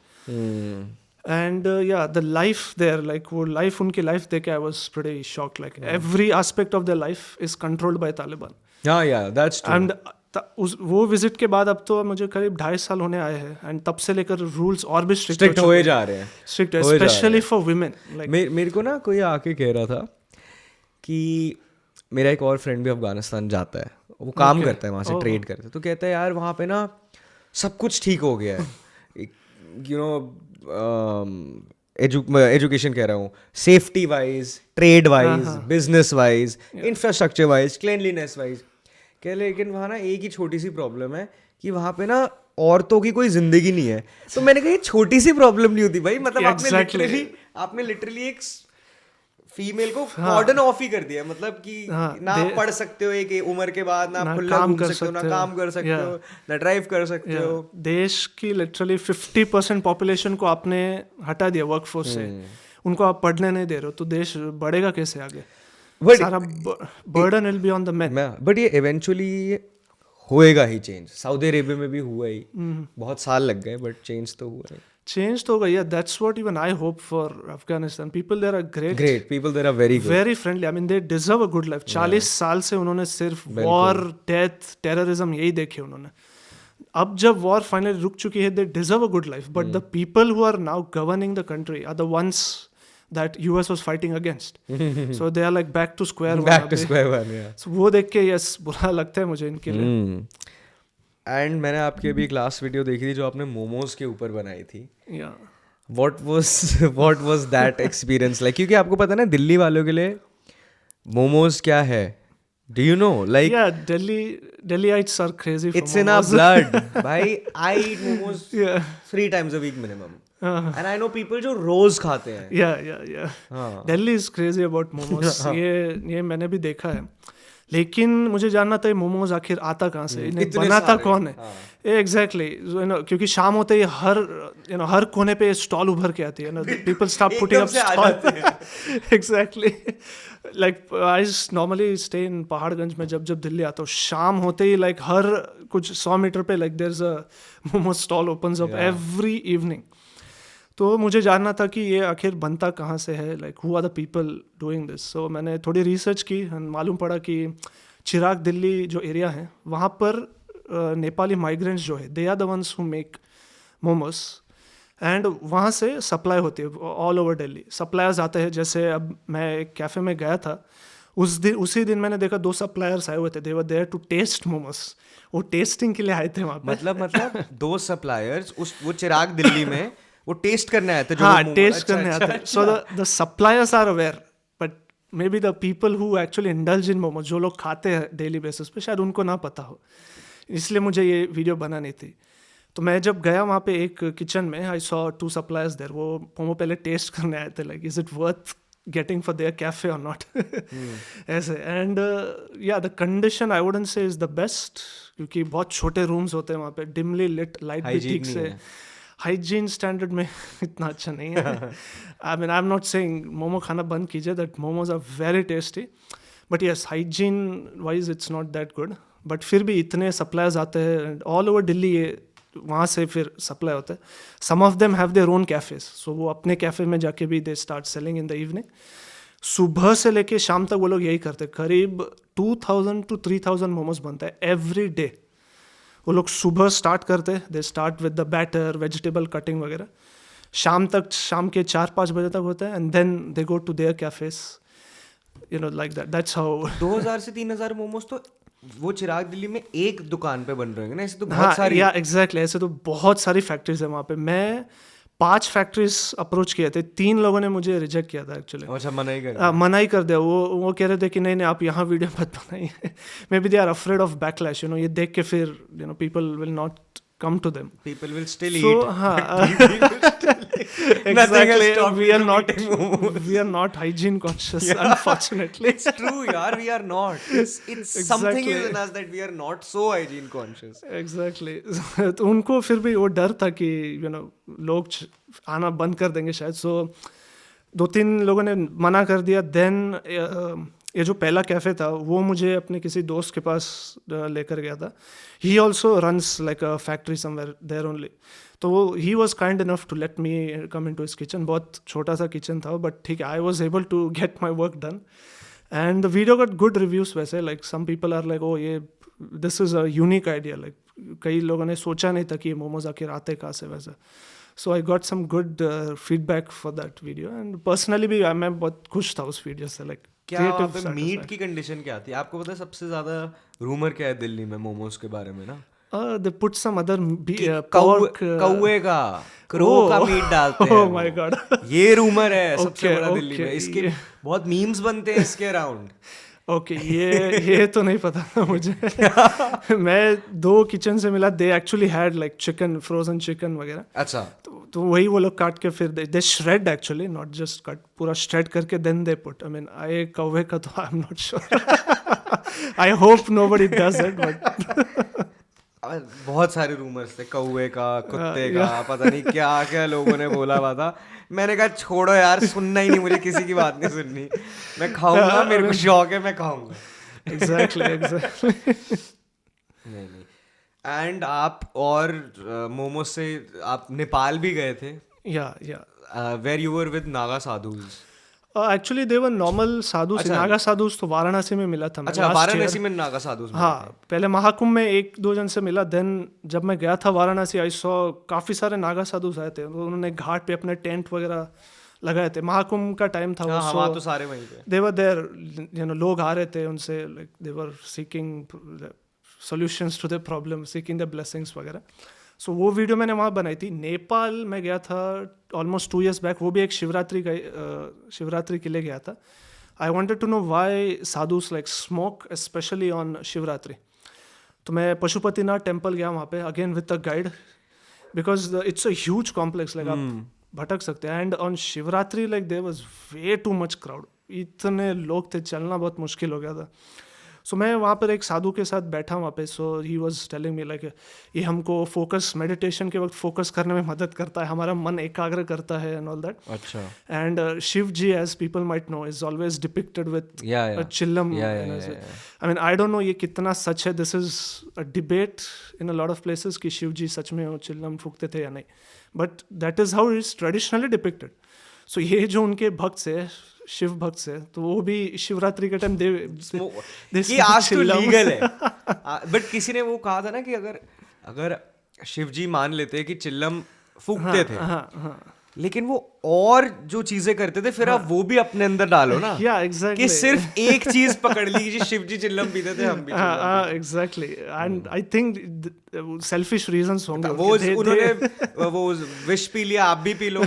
And yeah, the life there, like वो life उनकी life देख के I was pretty shocked. Like every aspect of their life is controlled by Taliban. Yeah, that's true. And वो विजिट के बाद अब तो मुझे करीब 2.5 साल होने आए हैं, एंड तब से लेकर रूल्स और भी स्ट्रिक्ट हुए जा रहे हैं, स्ट्रिक्ट स्पेशली फॉर वुमेन। मेरे को ना कोई आके कह रहा था कि मेरा एक और फ्रेंड भी अफगानिस्तान जाता है, वो काम करता है वहाँ से, ट्रेड करता है, तो कहता है यार वहाँ पे ना सब कुछ ठीक हो गया है, यू नो एजुकेशन कह रहा हूँ, safety wise, trade wise, business wise, infrastructure wise, cleanliness wise, कह लेकिन वहाँ ना एक ही छोटी सी प्रॉब्लम है कि वहाँ पे ना औरतों की कोई जिंदगी नहीं है। तो मैंने कहा ये छोटी सी प्रॉब्लम नहीं होती भाई, मतलब Exactly. आपने लिटरली एक फीमेल को कॉर्डन ऑफ ही कर दिया, मतलब कि ना आप पढ़ सकते हो एक उम्र के बाद, ना आप खुला घूम सकते हो, ना काम कर सकते हो, ना ड्राइव कर सकते हो। देश की लिटरली 50% पॉपुलेशन को आपने हटा दिया वर्कफोर्स से, उनको आप पढ़ने नहीं दे रहे हो, तो देश बढ़ेगा कैसे आगे? सारा burden will be on the man. But ये इवेंचुअली होएगा ही चेंज। सऊदी अरेबिया में भी हुआ ही, बहुत साल लग गए बट चेंज तो हुआ है। चेंज तो होगा, that's what even I hope for Afghanistan. People there are great people there are very good, very friendly. I mean they deserve a good life. 40 साल से उन्होंने सिर्फ वॉर, डेथ, टेररिज्म यही देखे उन्होंने। अब जब वॉर फाइनली रुक चुकी है, they deserve a good life, but the people who are now governing the country are the ones that US was fighting against. So they are like back to square one. Yeah. So वो देख के yes बुरा लगता है मुझे इनके लिए। And मैंने आपकी अभी एक लास्ट वीडियो देखी थी जो आपने मोमोज के ऊपर बनाई थी। Yeah. What was that experience like? क्योंकि आपको पता है ना दिल्ली वालों के लिए मोमोज क्या है? Do you know? Like yeah, Delhiites are crazy for it's momos. in our blood. भाई I eat momos Yeah. 3 times a week minimum. And I know people जो रोज खाते हैं। Yeah. Delhi is crazy about momos. ये मैंने भी देखा है, लेकिन मुझे जानना था ये मोमोज आखिर आता कहाँ से, इन्हें बनाता कौन है? एग्जैक्टली, क्योंकि शाम होते ही हर कोने पे स्टॉल उभर के आती है ना, people start putting up stall. Exactly, like I normally stay in Paharganj में। जब दिल्ली आता हूँ, शाम होते ही लाइक हर कुछ 100 मीटर पे like there is a momo stall opens up every evening. तो मुझे जानना था कि ये आखिर बनता कहाँ से है, like who are the people doing this. So मैंने थोड़ी रिसर्च की, मालूम पड़ा कि चिराग दिल्ली जो एरिया है वहाँ पर नेपाली माइग्रेंट्स जो है, they are the ones who make momos, and वहाँ से सप्लाई होती है ऑल ओवर दिल्ली। सप्लायर्स आते हैं, जैसे अब मैं एक कैफ़े में गया था, उसी दिन मैंने देखा 2 सप्लायर्स आए हुए थे, they were there to taste momos. वो टेस्टिंग के लिए आए थे वहाँ पे। मतलब 2 सप्लायर्स वो चिराग दिल्ली में वो टेस्ट करने आए थे। हाँ, टेस्ट करने आते हैं। So the suppliers are aware, but maybe the people who actually indulge in momos, जो लोग खाते हैं डेली बेसिस पे, शायद उनको ना पता हो, इसलिए मुझे ये वीडियो बनानी थी। तो मैं जब गया वहाँ पे एक किचन में, आई सॉ 2 सप्लायर्स देयर। वो मोमो पहले टेस्ट करने आए थे, like is it worth getting for their cafe और नॉट, ऐसे। एंड या the condition I wouldn't say is the best, क्योंकि बहुत छोटे रूम्स होते हैं वहाँ पे, डिमली लिट, लाइट भी ठीक से, हाइजीन स्टैंडर्ड में इतना अच्छा नहीं है। I mean I am not saying momo खाना बंद कीजिए, that momos are very tasty, but yes hygiene wise it's not that good. But फिर भी इतने सप्लायर्स आते हैं ऑल ओवर दिल्ली, ये वहाँ से फिर सप्लाई होता है। Some of them have their own cafes, so वो अपने कैफ़े में जाके भी they start selling in the evening. सुबह से लेके शाम तक वो लोग यही करते हैं। करीब 2000 to 3000 मोमोज बनता है एवरी डे। वो लोग सुबह स्टार्ट करते हैं, they start with the batter, vegetable cutting वगैरह, शाम के 4-5 बजे तक होता है, and then they go to their cafes, you know, like that. That's how 2000 से 3000 मोमोज तो वो चिराग दिल्ली में एक दुकान पे बन रहे हैं ना, ऐसे तो बहुत सारी। या एग्जैक्टली, ऐसे तो बहुत सारी फैक्ट्रीज है वहाँ पे। मैं 5 फैक्ट्रीज अप्रोच किए थे, 3 लोगों ने मुझे रिजेक्ट किया था एक्चुअली। अच्छा, मना ही कर दिया। वो कह रहे थे कि नहीं आप यहाँ वीडियो मत बनाइए। Maybe they are afraid of backlash, you know, ये देख के फिर you know people will not come to them. People will still so, eat. Exactly. We are not hygiene conscious, unfortunately. It's true, yaar. We are not. It's exactly. Something is in us that we are not so hygiene conscious. Exactly. तो उनको फिर भी वो डर था कि you know लोग आना बंद कर देंगे शायद। So 2-3 लोगों ने मना कर दिया। Then ये जो पहला कैफ़े था वो मुझे अपने किसी दोस्त के पास लेकर गया था। He also runs like a factory somewhere there only. तो वो he was kind enough to let me come in to his kitchen. बहुत छोटा सा किचन था, बट ठीक है, I was able to get my work done, and the video got good reviews. वैसे like some people are like, oh yeah this is a unique idea, like कई लोगों ने सोचा नहीं था कि ये मोमोज आखिर आते कहाँ से वैसे। So I got some good feedback for that video, and personally भी मैं बहुत खुश था उस वीडियो से। लाइक क्या वहाँ पे मीट की कंडीशन क्या थी? आपको पता है सबसे ज्यादा रूमर क्या है दिल्ली में मोमोज के बारे में ना? They put some other pork, कौवे का, क्रो का मीट डालते हैं। Oh my God. ये रूमर है सबसे बड़ा दिल्ली में। इसके बहुत मीम्स बनते हैं इसके अराउंड। ओके ये तो नहीं पता था मुझे मैं 2 किचन से मिला, they actually had like chicken, frozen chicken वगैरह, अच्छा तो वही वो लोग काट के फिर they shred, actually not just cut, पूरा श्रेड करके then they put, I mean I कौवे का तो I am not sure, I hope nobody does it, but बहुत सारे रूमर्स थे कौवे का, कुत्ते का, पता नहीं क्या क्या लोगों ने बोला हुआ था। मैंने कहा छोड़ो यार, सुनना ही नहीं, मुझे किसी की बात नहीं सुननी, मैं खाऊंगा, मेरे को शौक है, मैं खाऊंगा। एग्जैक्टली नहीं। एंड आप और मोमो से आप नेपाल भी गए थे, yeah where you were with Naga sadhus. Actually they were normal sadhu, Naga sadhu तो वाराणसी में मिला था। अच्छा, वाराणसी में नागा साधु। हाँ, पहले महाकुंभ में 1-2 जन से मिला, देन जब मैं गया था वाराणसी, आई सॉ काफ़ी सारे नागा साधु आए थे, उन्होंने घाट पे अपने टेंट वगैरह लगाए थे, महाकुंभ का टाइम था वो, वहाँ तो सारे वहीं पे they were there, you know, लोग आ रहे थे उनसे, like they were seeking solutions to the problem, seeking the blessings वगैरह। सो वो वीडियो मैंने वहाँ बनाई थी। नेपाल में गया था ऑलमोस्ट 2 years बैक, वो भी एक शिवरात्रि के लिए गया था। I wanted to know why sadhus like smoke especially on Shivratri. तो मैं पशुपतिनाथ टेम्पल गया वहाँ पे, again with a guide, because it's a huge complex, like आप भटक सकते हैं, and on Shivratri like there was way too much crowd, इतने लोग थे, चलना बहुत मुश्किल हो गया था। सो मैं वहाँ पर एक साधु के साथ बैठा वहाँ पे, so he was telling me like ये हमको फोकस, मेडिटेशन के वक्त फोकस करने में मदद करता है, हमारा मन एकाग्र करता है एंड ऑल दैट। अच्छा। And Shiv ji, as people might know, is always depicted with chillum. I mean I don't know ये कितना सच है, this is a debate in a lot of places कि शिव जी सच में वो चिल्लम फूकते थे या नहीं, but that is how is traditionally depicted. So ये जो उनके भक्त से, शिव भक्त से, तो वो भी शिवरात्रि के टाइम कि आज तो लीगल है, बट किसी ने वो कहा था ना कि अगर शिव जी मान लेते कि चिल्लम फूकते थे, लेकिन वो और जो चीजें करते थे, फिर आप वो भी अपने अंदर डालो ना। एग्जैक्टली, कि सिर्फ एक चीज पकड़ ली कि शिव जी चिल्लम पीते थे, हम भी। Exactly, and I think selfish reasons होंगे, वो उन्होंने वो विश पी लिया, आप भी पी लो।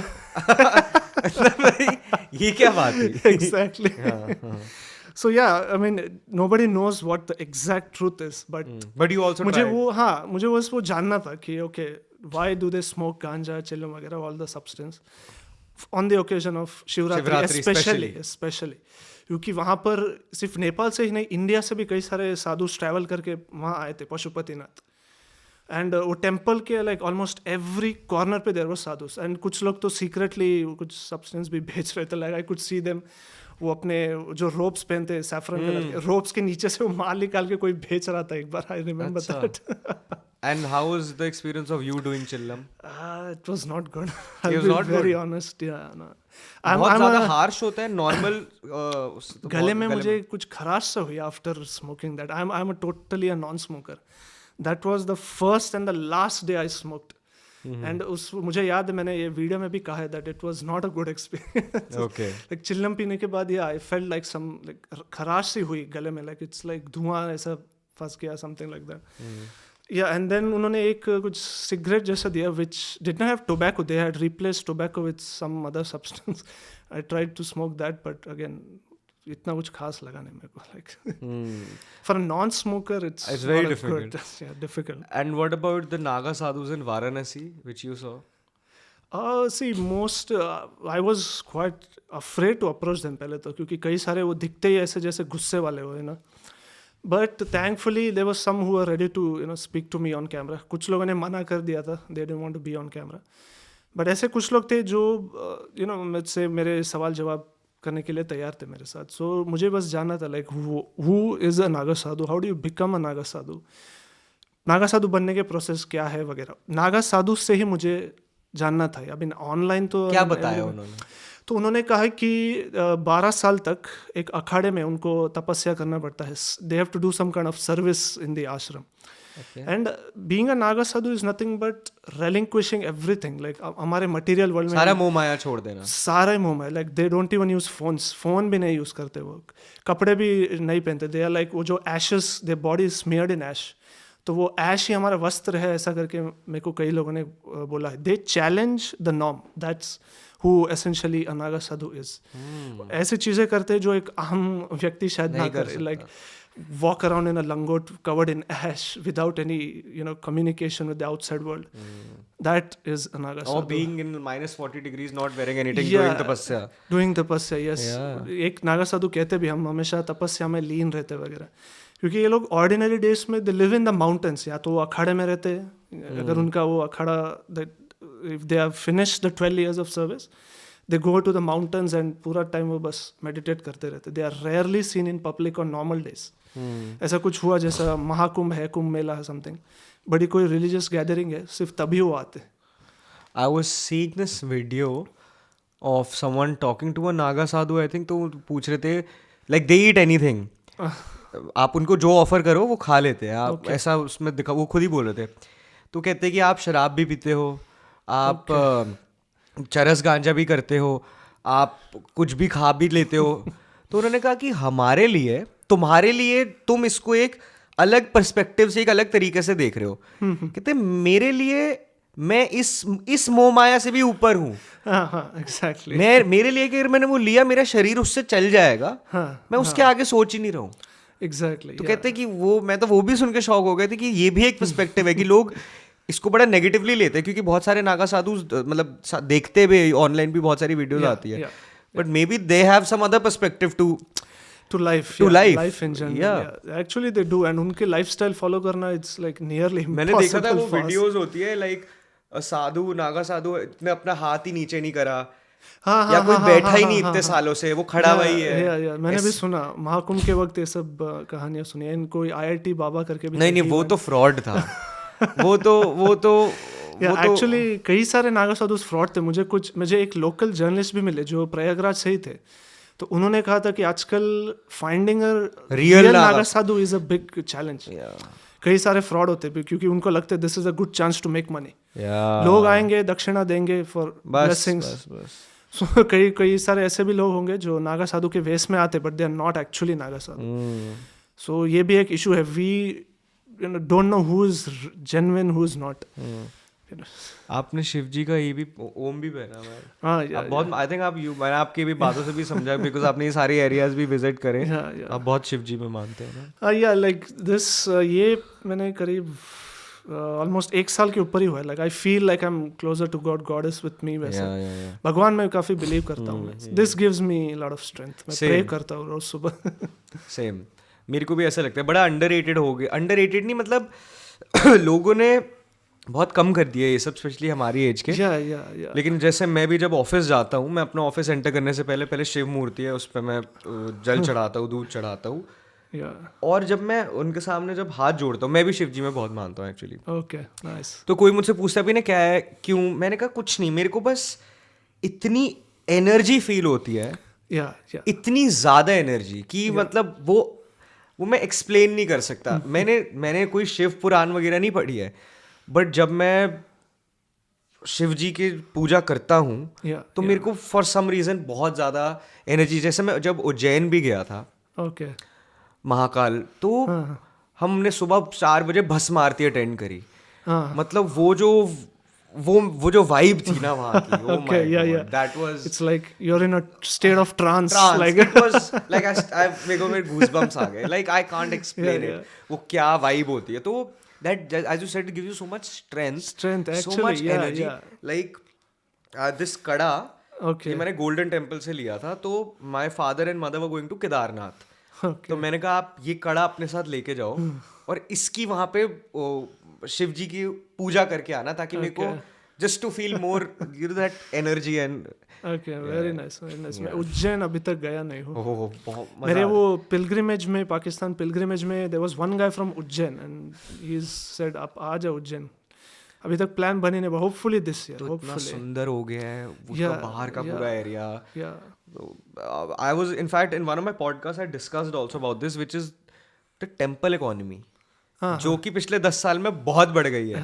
ये क्या बात है? Exactly. So yeah, I mean nobody knows what the exact truth is, but you also मुझे बस वो जानना था कि okay, why do they smoke ganja, चिल्लम वगैरह, all the substance on the occasion of Shivratri especially क्योंकि वहाँ पर सिर्फ नेपाल से ही नहीं, इंडिया से भी कई सारे साधु ट्रैवल करके वहाँ आए थे पशुपतिनाथ, एंड वो टेम्पल के लाइक ऑलमोस्ट एवरी कॉर्नर पे देयर वाज साधुस, एंड कुछ लोग तो सीक्रेटली कुछ सब्सटेंस भी बेच रहे थे, like I could see them, वो अपने जो रोप्स पहनते सैफरन कलर के, रोप्स के नीचे से वो माल निकाल के कोई बेच रहा था एक बार, I remember that. And how was the experience of you doing chillam? It was not good. I'll be very honest. Yeah, no. बहुत ज़्यादा harsh होता है normal गले में मुझे कुछ खराश सा हुई after smoking that. I'm a totally a non-smoker. That was the first and the last day I smoked. And मुझे याद है, मैंने ये वीडियो में भी कहा है that it was not a good experience. Okay. Like चिल्लम पीने के बाद I felt like some like खराश सी हुई गले में, like it's like धुआं ऐसा फंस गया, something like that. Yeah, and then उन्होंने एक कुछ सिगरेट जैसा दिया which did not have tobacco. They had replaced tobacco with some other substance. I tried to smoke that, but again इतना कुछ खास लगा नहीं मेरे को, like for a non-smoker it's very difficult. Yeah, difficult. And what about the Naga sadhus in Varanasi which you saw? See, most I was quite afraid to approach them पहले तो, क्योंकि कई सारे वो दिखते ही ऐसे जैसे गुस्से वाले हुए ना, but thankfully there was some who were ready to speak to me on camera. कुछ लोगों ने मना कर दिया था, they didn't want to be on camera, but ऐसे कुछ लोग थे जो मुझसे मेरे सवाल जवाब करने के लिए तैयार थे मेरे साथ. So मुझे बस जानना था like who is a Naga Sadhu, how do you become a Naga साधु, नागा साधु बनने के प्रोसेस क्या है वगैरह. नागा साधु से ही मुझे जानना था. अभी ऑनलाइन तो क्या बताया उन्होंने? तो उन्होंने कहा कि 12 साल तक एक अखाड़े में उनको तपस्या करना पड़ता है. They have to do some kind of service in the ashram. And being a Naga sadhu is nothing but relinquishing everything. like हमारे मटेरियल वर्ल्ड में सारा मोह माया छोड़ देना, सारा मोह माया. like they don't even use phones, phone भी नहीं यूज करते वो, कपड़े भी नहीं पहनते. दे आर लाइक वो जो ashes, their body is smeared in ash, तो वो ऐश ही हमारा वस्त्र है, ऐसा करके मेरे को कई लोगों ने बोला है. They challenge the norm, that's who essentially a Naga sadhu is. ऐसी चीजें करते हैं जो एक आम व्यक्ति शायद ना करे, like walk around in a langot covered in ash without any communication with the outside world. That is a Naga sadhu. Or being in -40 degrees not wearing anything, doing tapasya. Doing tapasya, yes. एक नागा साधु कहते भी हम हमेशा तपस्या में लीन रहते वगैरह, क्योंकि ये लोग ऑर्डिनरी डेज में they live in the mountains, या तो वो अखाड़े में रहते हैं, अगर उनका वो अखाड़ा if they have finished the 12 years of service, they go to the mountains and पूरा टाइम वो बस मेडिटेट करते रहते. They are rarely seen in public on normal days. ऐसा कुछ हुआ जैसा महाकुंभ है, कुंभ मेला है, समथिंग बड़ी कोई रिलीजियस गैदरिंग है, सिर्फ तभी वो आते. I was seeing this video of someone talking to a Naga sadhu, I think, तो पूछ रहे थे like they eat anything. आप उनको जो ऑफर करो वो खा लेते हैं. आप ऐसा उसमें दिखा, वो खुद ही बोल रहे थे. तो कहते हैं कि आप शराब भी पीते हो, आप चरस गांजा भी करते हो, आप कुछ भी खा भी लेते हो. तो उन्होंने कहा कि हमारे लिए, तुम्हारे लिए, तुम इसको एक अलग पर्सपेक्टिव से, एक अलग तरीके से देख रहे हो. कहते मेरे लिए, मैं इस मोह माया से भी ऊपर हूँ. एग्जैक्टली. मेरे लिए कि अगर मैंने वो लिया, मेरा शरीर उससे चल जाएगा. मैं उसके आगे सोच ही नहीं रहा हूँ. एग्जैक्टली. तो कहते हैं कि मैं तो वो भी सुन के शॉक हो गए थे कि ये भी एक पर्सपेक्टिव है कि लोग इसको बड़ा नेगेटिवली लेते हैं, क्योंकि बहुत सारे नागा साधु मतलब देखते भी, ऑनलाइन भी बहुत सारी वीडियोस आती है, but maybe they have some other perspective to life in general. Actually they do, and उनके lifestyle follow करना it's like nearly impossible. मैंने देखा था वो वीडियोस होती है like साधु, नागा साधु ने अपना हाथ ही नीचे नहीं करा, या कोई बैठा ही नहीं इतने सालों से, वो खड़ा वही है. मैंने भी सुना महाकुंभ के वक्त ये सब कहानियां सुनी है. इनको IIT बाबा करके भी नहीं वो तो फ्रॉड था. वो तो एक्चुअली कई सारे नागा साधु फ्रॉड थे. मुझे एक लोकल जर्नलिस्ट भी मिले जो प्रयागराज से ही थे, तो उन्होंने कहा था कि आजकल finding a real Naga sadhu is a big challenge. कई सारे फ्रॉड होते हैं क्योंकि उनको लगता है this is a good chance to make money. लोग आएंगे, दक्षिणा देंगे फॉर ब्लेसिंग्स. सो कई सारे ऐसे भी लोग होंगे जो नागा साधु के वेश में आते but they are not actually Naga sadhu. So ये भी एक इशू है. We don't know who is genuine, who is not. आपने शिव जी का ये भी ओम भी पहना है. हाँ, बहुत आई थिंक मैंने आपकी भी बातों से भी समझा, बिकॉज आपने ये सारे एरियाज भी विजिट करे. आप बहुत शिव जी में मानते हैं ना. या लाइक दिस, ये मैंने करीब ऑलमोस्ट 1 साल के ऊपर ही हुआ है. Like I feel like I am closer to God, God is with me. वैसे भगवान में काफी बिलीव करता हूँ. This gives me lot of strength. मैं प्रे करता हूँ रोज सुबह. सेम, मेरे को भी ऐसा लगता है. बड़ा अंडररेटेड हो गया. अंडररेटेड नहीं, मतलब लोगों ने बहुत कम कर दिया ये सब, स्पेशली हमारी एज के. लेकिन जैसे मैं भी जब ऑफिस जाता हूँ, मैं अपना ऑफिस एंटर करने से पहले शिव मूर्ति है, उस पर मैं जल चढ़ाता हूँ, दूध चढ़ाता हूँ. और जब मैं उनके सामने जब हाथ जोड़ता हूँ, मैं भी शिव जी में बहुत मानता हूँ एक्चुअली. Okay, nice. तो कोई मुझसे पूछता भी ना क्या है, क्यों, मैंने कहा कुछ नहीं, मेरे को बस इतनी एनर्जी फील होती है, इतनी ज्यादा एनर्जी कि मतलब वो मैं एक्सप्लेन नहीं कर सकता. मैंने कोई शिव पुराण वगैरह नहीं पढ़ी है, बट जब मैं शिव जी की पूजा करता हूँ तो मेरे को फॉर सम रीजन बहुत ज्यादा एनर्जी. जैसे मैं जब उज्जैन भी गया था, महाकाल, तो हमने सुबह 4 बजे भस्म आरती अटेंड करी. मतलब वो जो वाइब थी ना वहाँ की, oh my God, that was, it's like you're in a state of trance. Like it was like मेरे को मेरे goosebumps आ गए. Like I can't explain it. वो क्या वाइब होती है. तो that, as you said, it gives you so much strength actually, so much energy. Like this kada, ये मैंने गोल्डन टेम्पल से लिया था. तो my father and mother were going to Kedarnath. तो मैंने कहा आप ये कड़ा अपने साथ लेके जाओ और इसकी वहां पे शिव जी की पूजा करके आना, ताकि मेरे को just to feel more that energy and very nice. मैं उज्जैन अभी तक गया नहीं हूँ. मेरे वो पिलग्रिमेज में, पाकिस्तान पिलग्रिमेज में, there was one guy from Ujjain and he said आप आ जाओ उज्जैन. अभी तक प्लान बनी नहीं, होपफुली दिस ईयर. तो इतना सुंदर हो गया है उसका बाहर का पूरा area. I was in fact in one of my podcasts I discussed also about this, which is the temple economy, जो कि पिछले 10 साल में बहुत बढ़ गई है.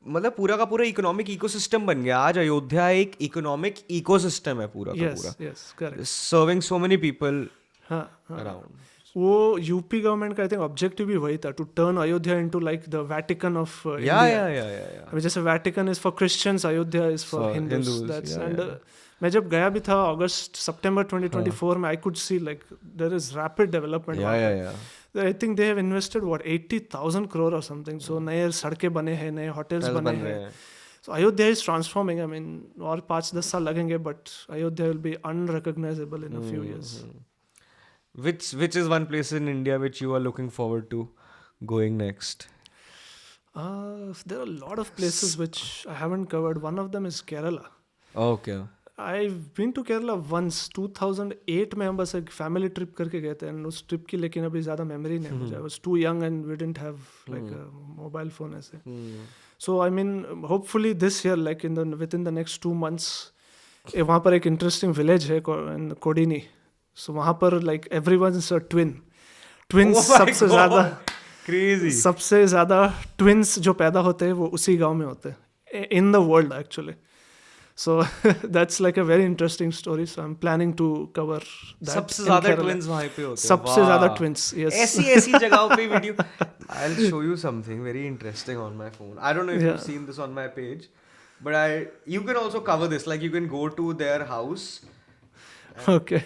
मतलब पूरा का पूरा इकोनॉमिक इकोसिस्टम बन गया. आज अयोध्या एक इकोनॉमिक इकोसिस्टम है पूरा का पूरा, serving so many people around. वो यूपी गवर्नमेंट का आई थिंक ऑब्जेक्टिव भी वही था, to turn Ayodhya into like the Vatican of India. या जैसे Vatican is for Christians, Ayodhya is for Hindus, that's and मैं जब गया भी था अगस्त सितंबर 2024 में, I could see like there is rapid development. I think they have invested what 80,000 crore और समथिंग। सो नए सड़कें बने हैं, नए होटल्स बने हैं। So Ayodhya is transforming. I mean, और 5-10 साल लगेंगे, but Ayodhya will be unrecognizable in a few years. Which is one place in India which you are looking forward to going next? There are a lot of places which I haven't covered. One of them is Kerala. Okay. I've been to Kerala once. 2008 में हम बस एक family trip करके गए थे, and उस trip की लेकिन अभी ज़्यादा memory नहीं है मुझे. I was too young and we didn't have like a mobile phone ऐसे. So I mean, hopefully this year, like within the next 2 months, वहाँ पर एक interesting village है in Kodini. So वहाँ पर like everyone's a twin. Twins सबसे ज़्यादा crazy. सबसे ज़्यादा twins जो पैदा होते हैं वो उसी गांव में होते हैं in the world actually. So that's like a very interesting story. So I'm planning to cover that. सबसे ज़्यादा twins वहाँ पे होते हैं. सबसे ज़्यादा twins. Yes. ऐसी जगहों पे video. I'll show you something very interesting on my phone. I don't know if you've seen this on my page, but you can also cover this. Like you can go to their house. Okay.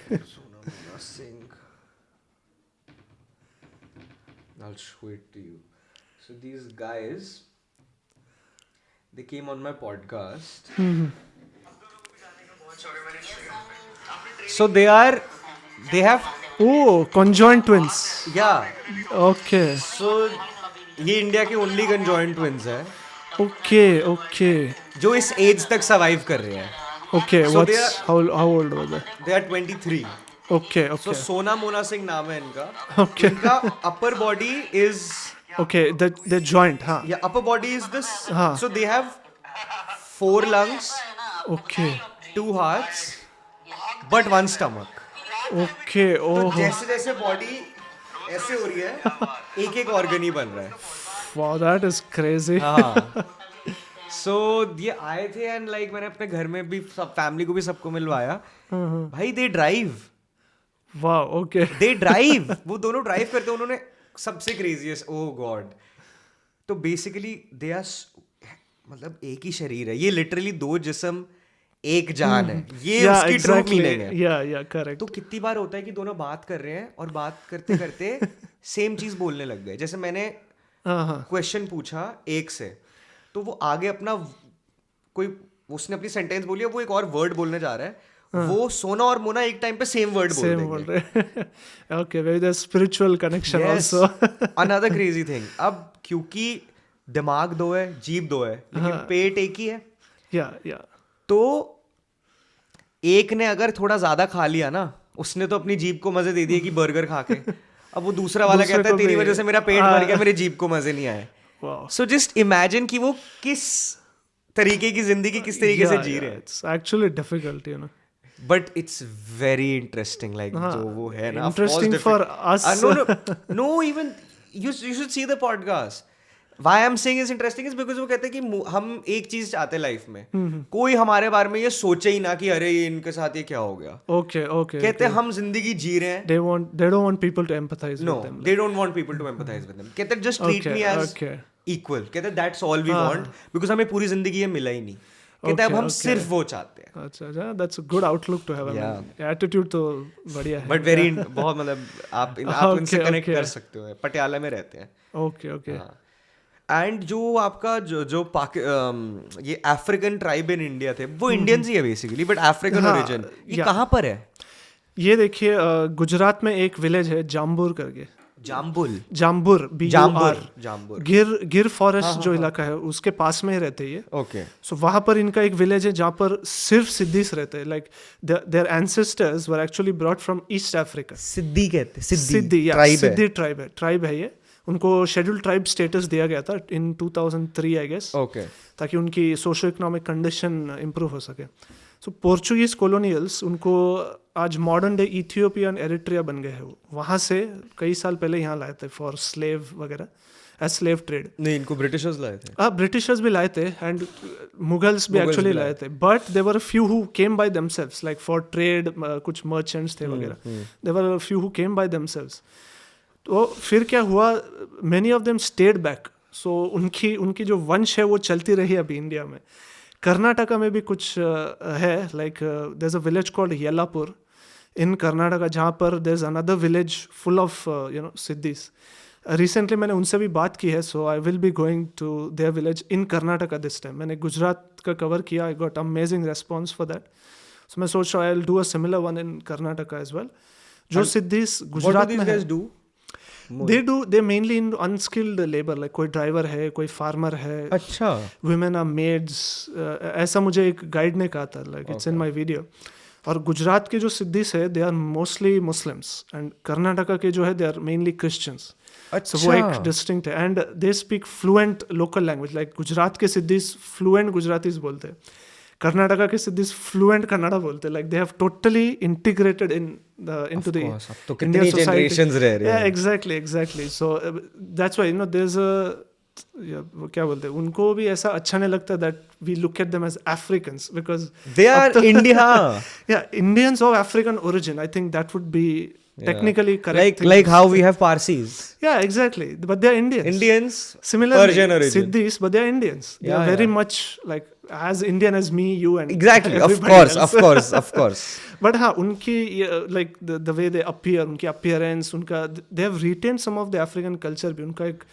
I'll show it to you. So these guys, they came on my podcast. So they have conjoined twins. Yeah. Okay. So ये India के only conjoined twins है. Okay. जो इस as तक survive कर रहे हैं. Okay. So how old were they? They are 23. Okay. So सोना मोना सिंह नाम है इनका. Okay. इनका upper body is. Okay. The joint, हाँ. Yeah, upper body is this. हाँ. So they have 4 lungs. Okay. 2 hearts. But 1 stomach. Okay. तो Oh. जैसे body ऐसे हो रही है, एक ऑर्गन ही बन रहा है. Wow, that is crazy. हाँ. So ये आए थे एंड लाइक मैंने अपने घर में भी सब फैमिली को भी सबको मिलवाया. भाई they drive. Wow. Okay. They drive. वो दोनों ड्राइव करते हैं. उन्होंने सबसे क्रेजीएस्ट. ओह गॉड. तो बेसिकली दे आर, मतलब एक ही शरीर है. ये लिटरली 2 जिस्म एक जान है. ये उसकी ट्रू मीनिंग है. या करेक्ट. तो कितनी बार होता है कि दोनों बात कर रहे हैं और बात करते करते सेम चीज बोलने लग गए. जैसे मैंने क्वेश्चन पूछा एक से, तो वो आगे अपना कोई उसने अपनी सेंटेंस बोली, वो एक और वर्ड बोलने जा रहा है. वो सोना और मोना एक टाइम पे सेम वर्ड बोल देंगे. Okay, very the spiritual connection also. Another crazy thing. अब क्योंकि दिमाग 2 है, जीभ 2 है, लेकिन पेट एक ही है. या तो एक ने अगर थोड़ा ज्यादा खा लिया ना, उसने तो अपनी जीभ को मजे दे दिए कि बर्गर खा के. अब वो दूसरा वाला कहता है तेरी वजह से मेरा पेट भर गया, मेरे जीभ को मजे नहीं आए. सो जस्ट इमेजिन कि वो किस तरीके की जिंदगी किस तरीके से जी रहे हैं. It's actually difficult, you know. But it's very interesting. Like जो वो है ना, interesting for us. No even you should see the podcast. Why I'm saying is interesting is because वो कहते हैं कि हम एक चीज चाहते हैं लाइफ में. कोई हमारे बारे में ये सोचे ही ना कि अरे इनके साथ ये क्या हो गया. Okay. कहते हैं हम जिंदगी जी रहे हैं. They don't want people to empathize with them. No, they don't want people to empathize with them. कहते हैं just treat me as equal. कहते हैं that's all we want because हमें पूरी जिंदगी ये मिला ही नहीं. कहते हैं अब हम सिर्फ वो चाहते हैं. अच्छा, that's a good outlook to have. Attitude तो बढ़िया है. But very बहुत, मतलब आप इनसे कनेक्ट कर सकते हो. पटियाला में रहते हैं. Okay. एंड जो आपका जो ये अफ्रीकन ट्राइब इन इंडिया थे, वो इंडियंस ही है बेसिकली, बट अफ्रीकन ओरिजिन. ये कहाँ पर है? ये देखिए, गुजरात में एक विलेज है जाम्बुर करके. जाम्बुर गिर फॉरेस्ट जो इलाका है उसके पास में ही रहते हैं ये. ओके. सो वहाँ पर इनका एक विलेज है जहाँ पर सिर्फ सिद्दीस रहते हैं. Like their ancestors were actually brought from East Africa. Siddi कहते हैं. सिद्दी ट्राइब है ये. उनको शेड्यूल्ड ट्राइब स्टेटस दिया गया था इन 2003 आई गेस. ओके. ताकि उनकी सोशो इकोनॉमिक कंडीशन इम्प्रूव हो सके. सो पोर्चुगीज कॉलोनियल्स उनको आज modern day Ethiopia and Eritrea बन गए हैं. वहाँ से कई साल पहले यहाँ लाए थे फॉर स्लेव वगैरह, एज स्लेव ट्रेड. नहीं, इनको ब्रिटिशर्स लाए थे. ब्रिटिशर्स भी लाए थे एंड मुगल्स भी एक्चुअली लाए थे. But there were a few who came by themselves like for trade. कुछ मर्चेंट्स थे वगैरह. There were a few who came by themselves. तो फिर क्या हुआ, many of them stayed back, so उनकी उनकी जो वंश है वो चलती रही अभी इंडिया में. कर्नाटका में भी कुछ है, like there is a village called Yellapur in Karnataka, जहाँ पर there is another village full of Siddis. Recently मैंने उनसे भी बात की है, so I will be going to their village in Karnataka this time. मैंने गुजरात का कवर किया, I got amazing response for that. So मैं सोच रहा हूँ I will do a similar one in Karnataka as well. जो सिद्धीस गुजरात में है, they mainly in unskilled labor, like कोई ड्राइवर है, कोई फार्मर है, अच्छा, women are maids, ऐसा मुझे एक गाइड ने कहा था, like it's in my video. और गुजरात के जो सिद्धीस है they are mostly Muslims, and Karnataka के जो है दे आर मेनली क्रिश्चियंस. अच्छा. So वो एक डिस्टिंक्ट है, and they speak fluent local language. Like Gujarat के सिद्धीस फ्लुएंट गुजरातीज बोलते हैं, कर्नाटका के सिद्धीस फ्लुएंट कन्नड़ा बोलते हैं. Like they have totally integrated into the तो कितनी generations रह रहे हैं. Yeah, exactly. So that's why there's वो क्या बोलते हैं, उनको भी ऐसा अच्छा नहीं लगता that we look at them as Africans, because they are India. Yeah, Indians of African origin. I think that would be technically correct. Like how we have Parsis. Yeah, exactly. But they are Indians. Similarly, Persian origin. Siddhis, but they are Indians. They are very much like as Indian as me, you, and exactly. Of course. But हाँ, उनकी like the way they appear, उनकी appearance, उनका they have retained some of the African culture भी. उनका एक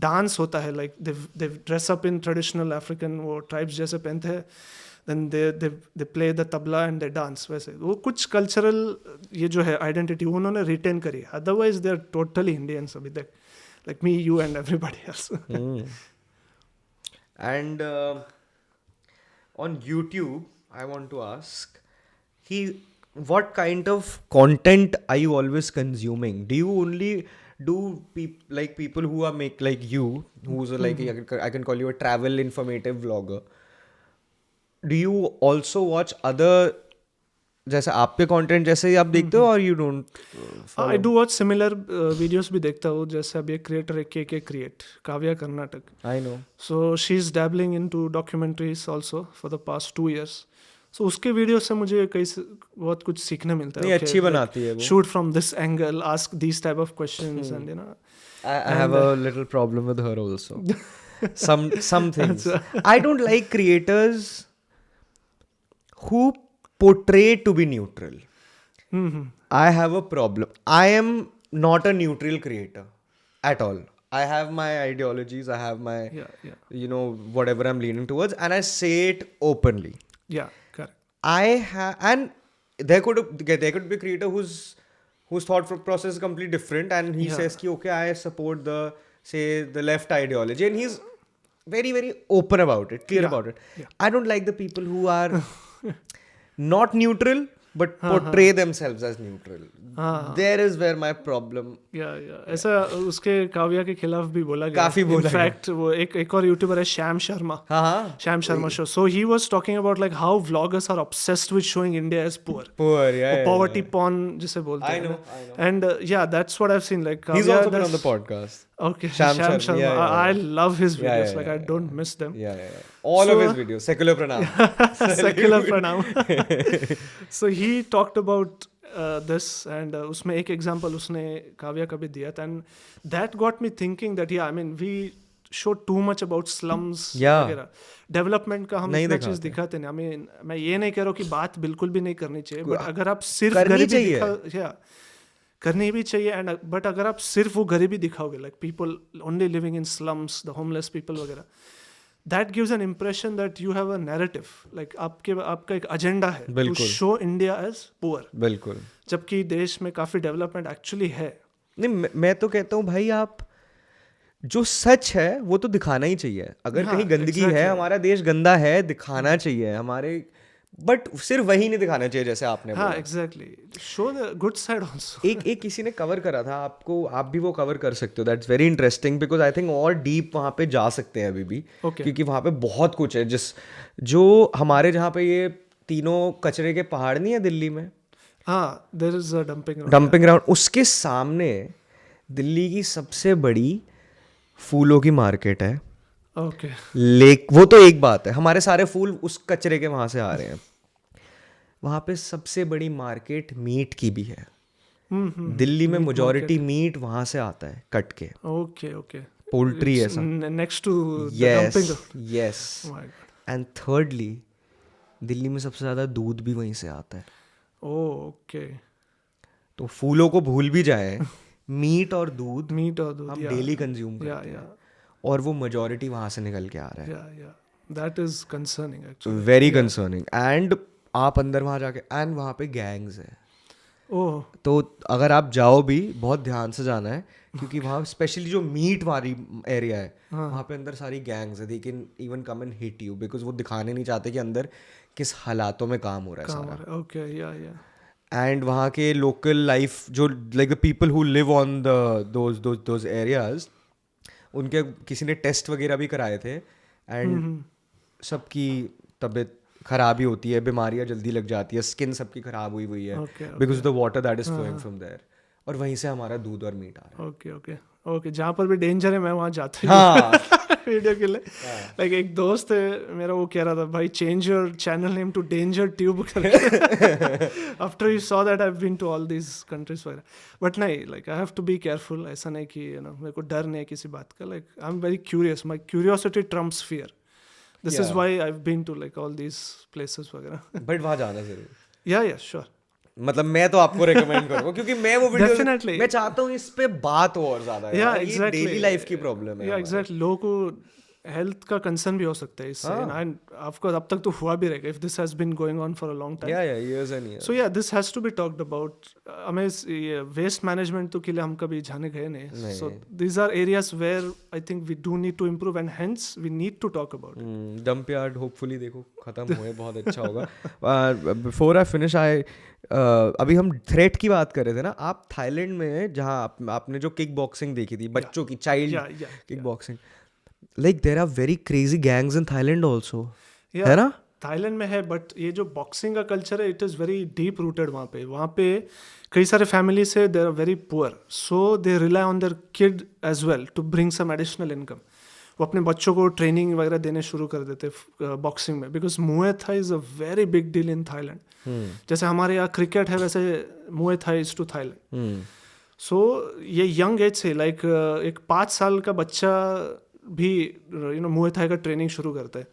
dance होता है, like they dress up in traditional African, वो tribes जैसे पहनते हैं, then they play the tabla and they dance. वैसे वो कुछ cultural ये जो है identity वो उन्होंने retain करी. Otherwise they are totally Indians अभी तक, like me, you, and everybody else. And on YouTube, I want to ask, what kind of content are you always consuming? Do you only do people who are like you, who's like I can call you a travel informative vlogger? Do you also watch other जैसे आपके content जैसे ही आप देखते हो, और you don't? I do watch similar videos भी देखता हूँ. जैसे अभी एक क्रिएटर है के क्रिएट, Kavya Karnataka. I know. So she is dabbling into documentaries also for the past 2 years. So उसके वीडियो से मुझे कई बहुत कुछ सीखने मिलता है. नहीं, अच्छी बनाती है वो. Shoot from this angle, ask this type of questions, and I have a little problem with her also. Some things. I don't like creators who portray to be neutral. I have a problem. I am not a neutral creator at all. I have my ideologies. I have my, whatever I'm leaning towards, and I say it openly. Yeah, correct. And there could be a creator whose thought process is completely different, and he says ki, okay, I support the left ideology, and he's very, very open about it, clear about it. I don't like the people who are not neutral but portray themselves as neutral. There is where my problem. ऐसा उसके काव्या के खिलाफ भी बोला गया, काफी बोला. In fact वो एक और यूट्यूबर है Shyam Sharma. Shyam Sharma show. So he was talking about like how vloggers are obsessed with showing India as poor, poverty porn जिसे बोलते हैं. And that's what I have seen. Like he's also been on the podcast. Okay, Sham Sharma. I love his videos. I don't miss them. All of his videos. Secular Pranam. Secular Pranam. So he talked about this, and उसमें एक example उसने काव्या का भी दिया था, and that got me thinking that I mean we show too much about slums वगैरह. Development का हम इतना चीज दिखाते नहीं. I mean मैं ये नहीं कह रहा हूँ कि बात बिल्कुल भी नहीं करनी चाहिए, बट अगर आप सिर्फ गरीबी करनी भी चाहिए, एंड बट अगर आप सिर्फ वो गरीबी दिखाओगे, like people only living in slums, the homeless people वगैरह, that gives an impression that you have a narrative, like आपका एक एजेंडा है to show India as poor. बिल्कुल. जबकि देश में काफी डेवलपमेंट एक्चुअली है. नहीं, मैं तो कहता हूँ भाई, आप जो सच है वो तो दिखाना ही चाहिए. अगर कहीं गंदगी है, हमारा देश गंदा है, दिखाना चाहिए हमारे, बट सिर्फ वही नहीं दिखाना चाहिए जैसे आपने बोला. Exactly. Show the good side also. एक किसी ने कवर करा था, आप भी वो कवर कर सकते हो. That's very interesting, because I think और डीप वहाँ पे जा सकते हैं अभी भी. क्योंकि वहाँ पे बहुत कुछ है जो हमारे जहाँ पे ये तीनों कचरे के पहाड़ नहीं है दिल्ली में. There is a dumping ground. उसके सामने दिल्ली की सबसे बड़ी फूलों की मार्केट है. लेक, वो तो एक बात है, हमारे सारे फूल उस कचरे के वहां से आ रहे हैं. वहां पे सबसे बड़ी मार्केट मीट की भी है. दिल्ली में मेजॉरिटी मीट वहां से आता है कट के, ओके ओके, पोल्ट्री ऐसा। Next to yes dumping. Yes. And thirdly Delhi में सबसे ज्यादा दूध भी वहीं से आता है। ओके, तो फूलों को भूल भी जाए, मीट और दूध मीट और दूध हम डेली कंज्यूम करते हैं, और वो मेजॉरिटी वहां से निकल के आ रहा है। या that is concerning actually, very concerning. And आप अंदर वहां जाके, एंड वहां पे गैंग्स है, ओह तो अगर आप जाओ भी बहुत ध्यान से जाना है, क्योंकि वहाँ स्पेशली जो मीट वाली एरिया है वहाँ पे अंदर सारी गैंग्स है, they can even come and hit you, because वो दिखाने नहीं चाहते कि अंदर किस हालातों में काम हो रहा है सारा। ओके, या एंड वहाँ के लोकल लाइफ जो like the people who live on those areas, उनके किसी ने टेस्ट वगैरह भी कराए थे, एंड सबकी तबीयत खराब ही होती है, बीमारियां जल्दी लग जाती है, स्किन सबकी खराब हुई हुई है, because of the water that is flowing from there, और वहीं से हमारा दूध और मीट आ रहा है। ओके ओके ओके, जहाँ पर भी डेंजर है मैं वहाँ जाता हाँ वीडियो के लिए। लाइक एक दोस्त है मेरा, वो कह रहा था भाई change your channel name to danger tube करके, after you saw that I have been to all these countries वगैरह। बट नहीं, like I have to be careful, ऐसा नहीं कि मेरे को डर नहीं है किसी बात का, like I am very curious, my curiosity trumps fear, this is why I have been to like all these places वगैरह। बट वहाँ जाना जरूर, या श्योर, मतलब मैं तो आपको रेकमेंड करूंगा, क्योंकि मैं वो वीडियो Definitely. मैं चाहता हूँ इस पे बात हो और ज्यादा, या ये एग्जैक्टली डेली लाइफ की प्रॉब्लम है। या एग्जैक्टली, लोगों को हेल्थ का कंसर्न भी हो सकता है इससे, एंड आपको अब तक तो हुआ भी रहेगा if this has been going on for a long time. या years and years. सो या this has to be talked about. हमें वेस्ट मैनेजमेंट तो के लिए हम कभी जाने गए नहीं, so these are areas where I think we do need to improve, and hence we need to talk about. Dump yard hopefully देखो खत्म हुए, बहुत अच्छा होगा। बिफोर आई फिनिश, अभी हम थ्रेट की बात कर रहे थे ना, आप थाईलैंड में जहाँ आपने जो किक बॉक्सिंग देखी थी, बच्चों की child kick boxing, like there are very crazy gangs in Thailand also, है ना? थाईलैंड में है, बट ये जो बॉक्सिंग का कल्चर है it is very deep rooted वहाँ पे कई सारे फैमिली से they are very poor, so they rely on their kid as well to bring some additional income. वो अपने बच्चों को ट्रेनिंग वगैरह देने शुरू कर देते बॉक्सिंग में, because Muay Thai is a very big deal in Thailand. जैसे हमारे यहाँ क्रिकेट है, वैसे Muay Thai is to Thailand. So ये यंग एज से लाइक एक 5 साल का बच्चा भी मुए थाई का ट्रेनिंग शुरू करता है।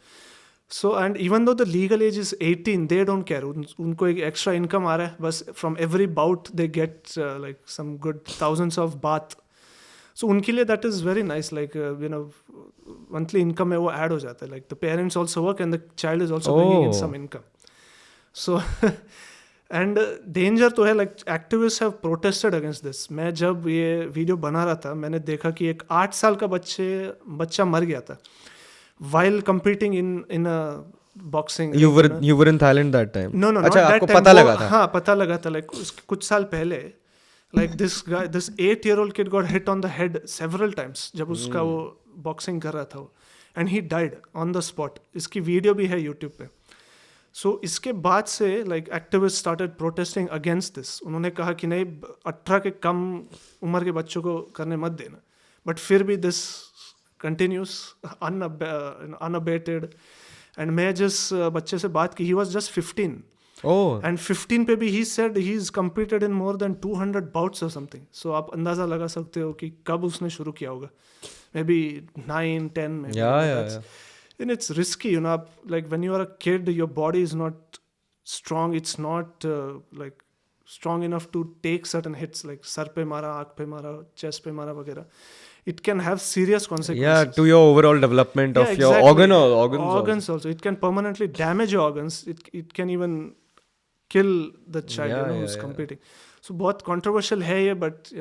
So and even though the legal age is 18, they don't care, उनको एक एक्स्ट्रा इनकम आ रहा है बस, from every bout they get like some good thousands of baht. So उनके लिए that is very nice, like monthly income में वो ऐड हो जाता है, like the parents also work and the child is also bringing in some income. So and danger तो है, like activist have protested against this. मैं जब ये वीडियो बना रहा था, मैंने देखा कि एक 8 साल का बच्चा मर गया था while competing in a boxing. You were in Thailand that time? No, अच्छा, not आपको that time. पता लगा था? हाँ, पता लगा था, like कुछ साल पहले, like this 8-year-old kid got hit on the head several times जब उसका वो boxing कर रहा था वो, and he died on the spot. इसकी वीडियो भी है यूट्यूब पे। सो इसके बाद से like activist started protesting against this. उन्होंने कहा कि नहीं, 18 के कम उम्र के बच्चों को करने मत देना, बट फिर भी दिस कंटिन्यूस unabated। एंड मैं जिस बच्चे से बात की, ही वॉज जस्ट 15, एंड 15 पे भी he said he is competed in more than 200 bouts और समथिंग। सो आप अंदाजा लगा सकते हो कि कब उसने शुरू किया होगा, मे बी 9-10 में। And it's risky, आप like when you are a kid, your body is not strong, it's not like strong enough to take certain hits, like sir पे मारा, आँख पे मारा, chest पे मारा वगैरह। It can have serious consequences. Yeah, to your overall development of your organs also. It can permanently damage your organs. It can even kill the child who's competing. So बहुत controversial है ये, but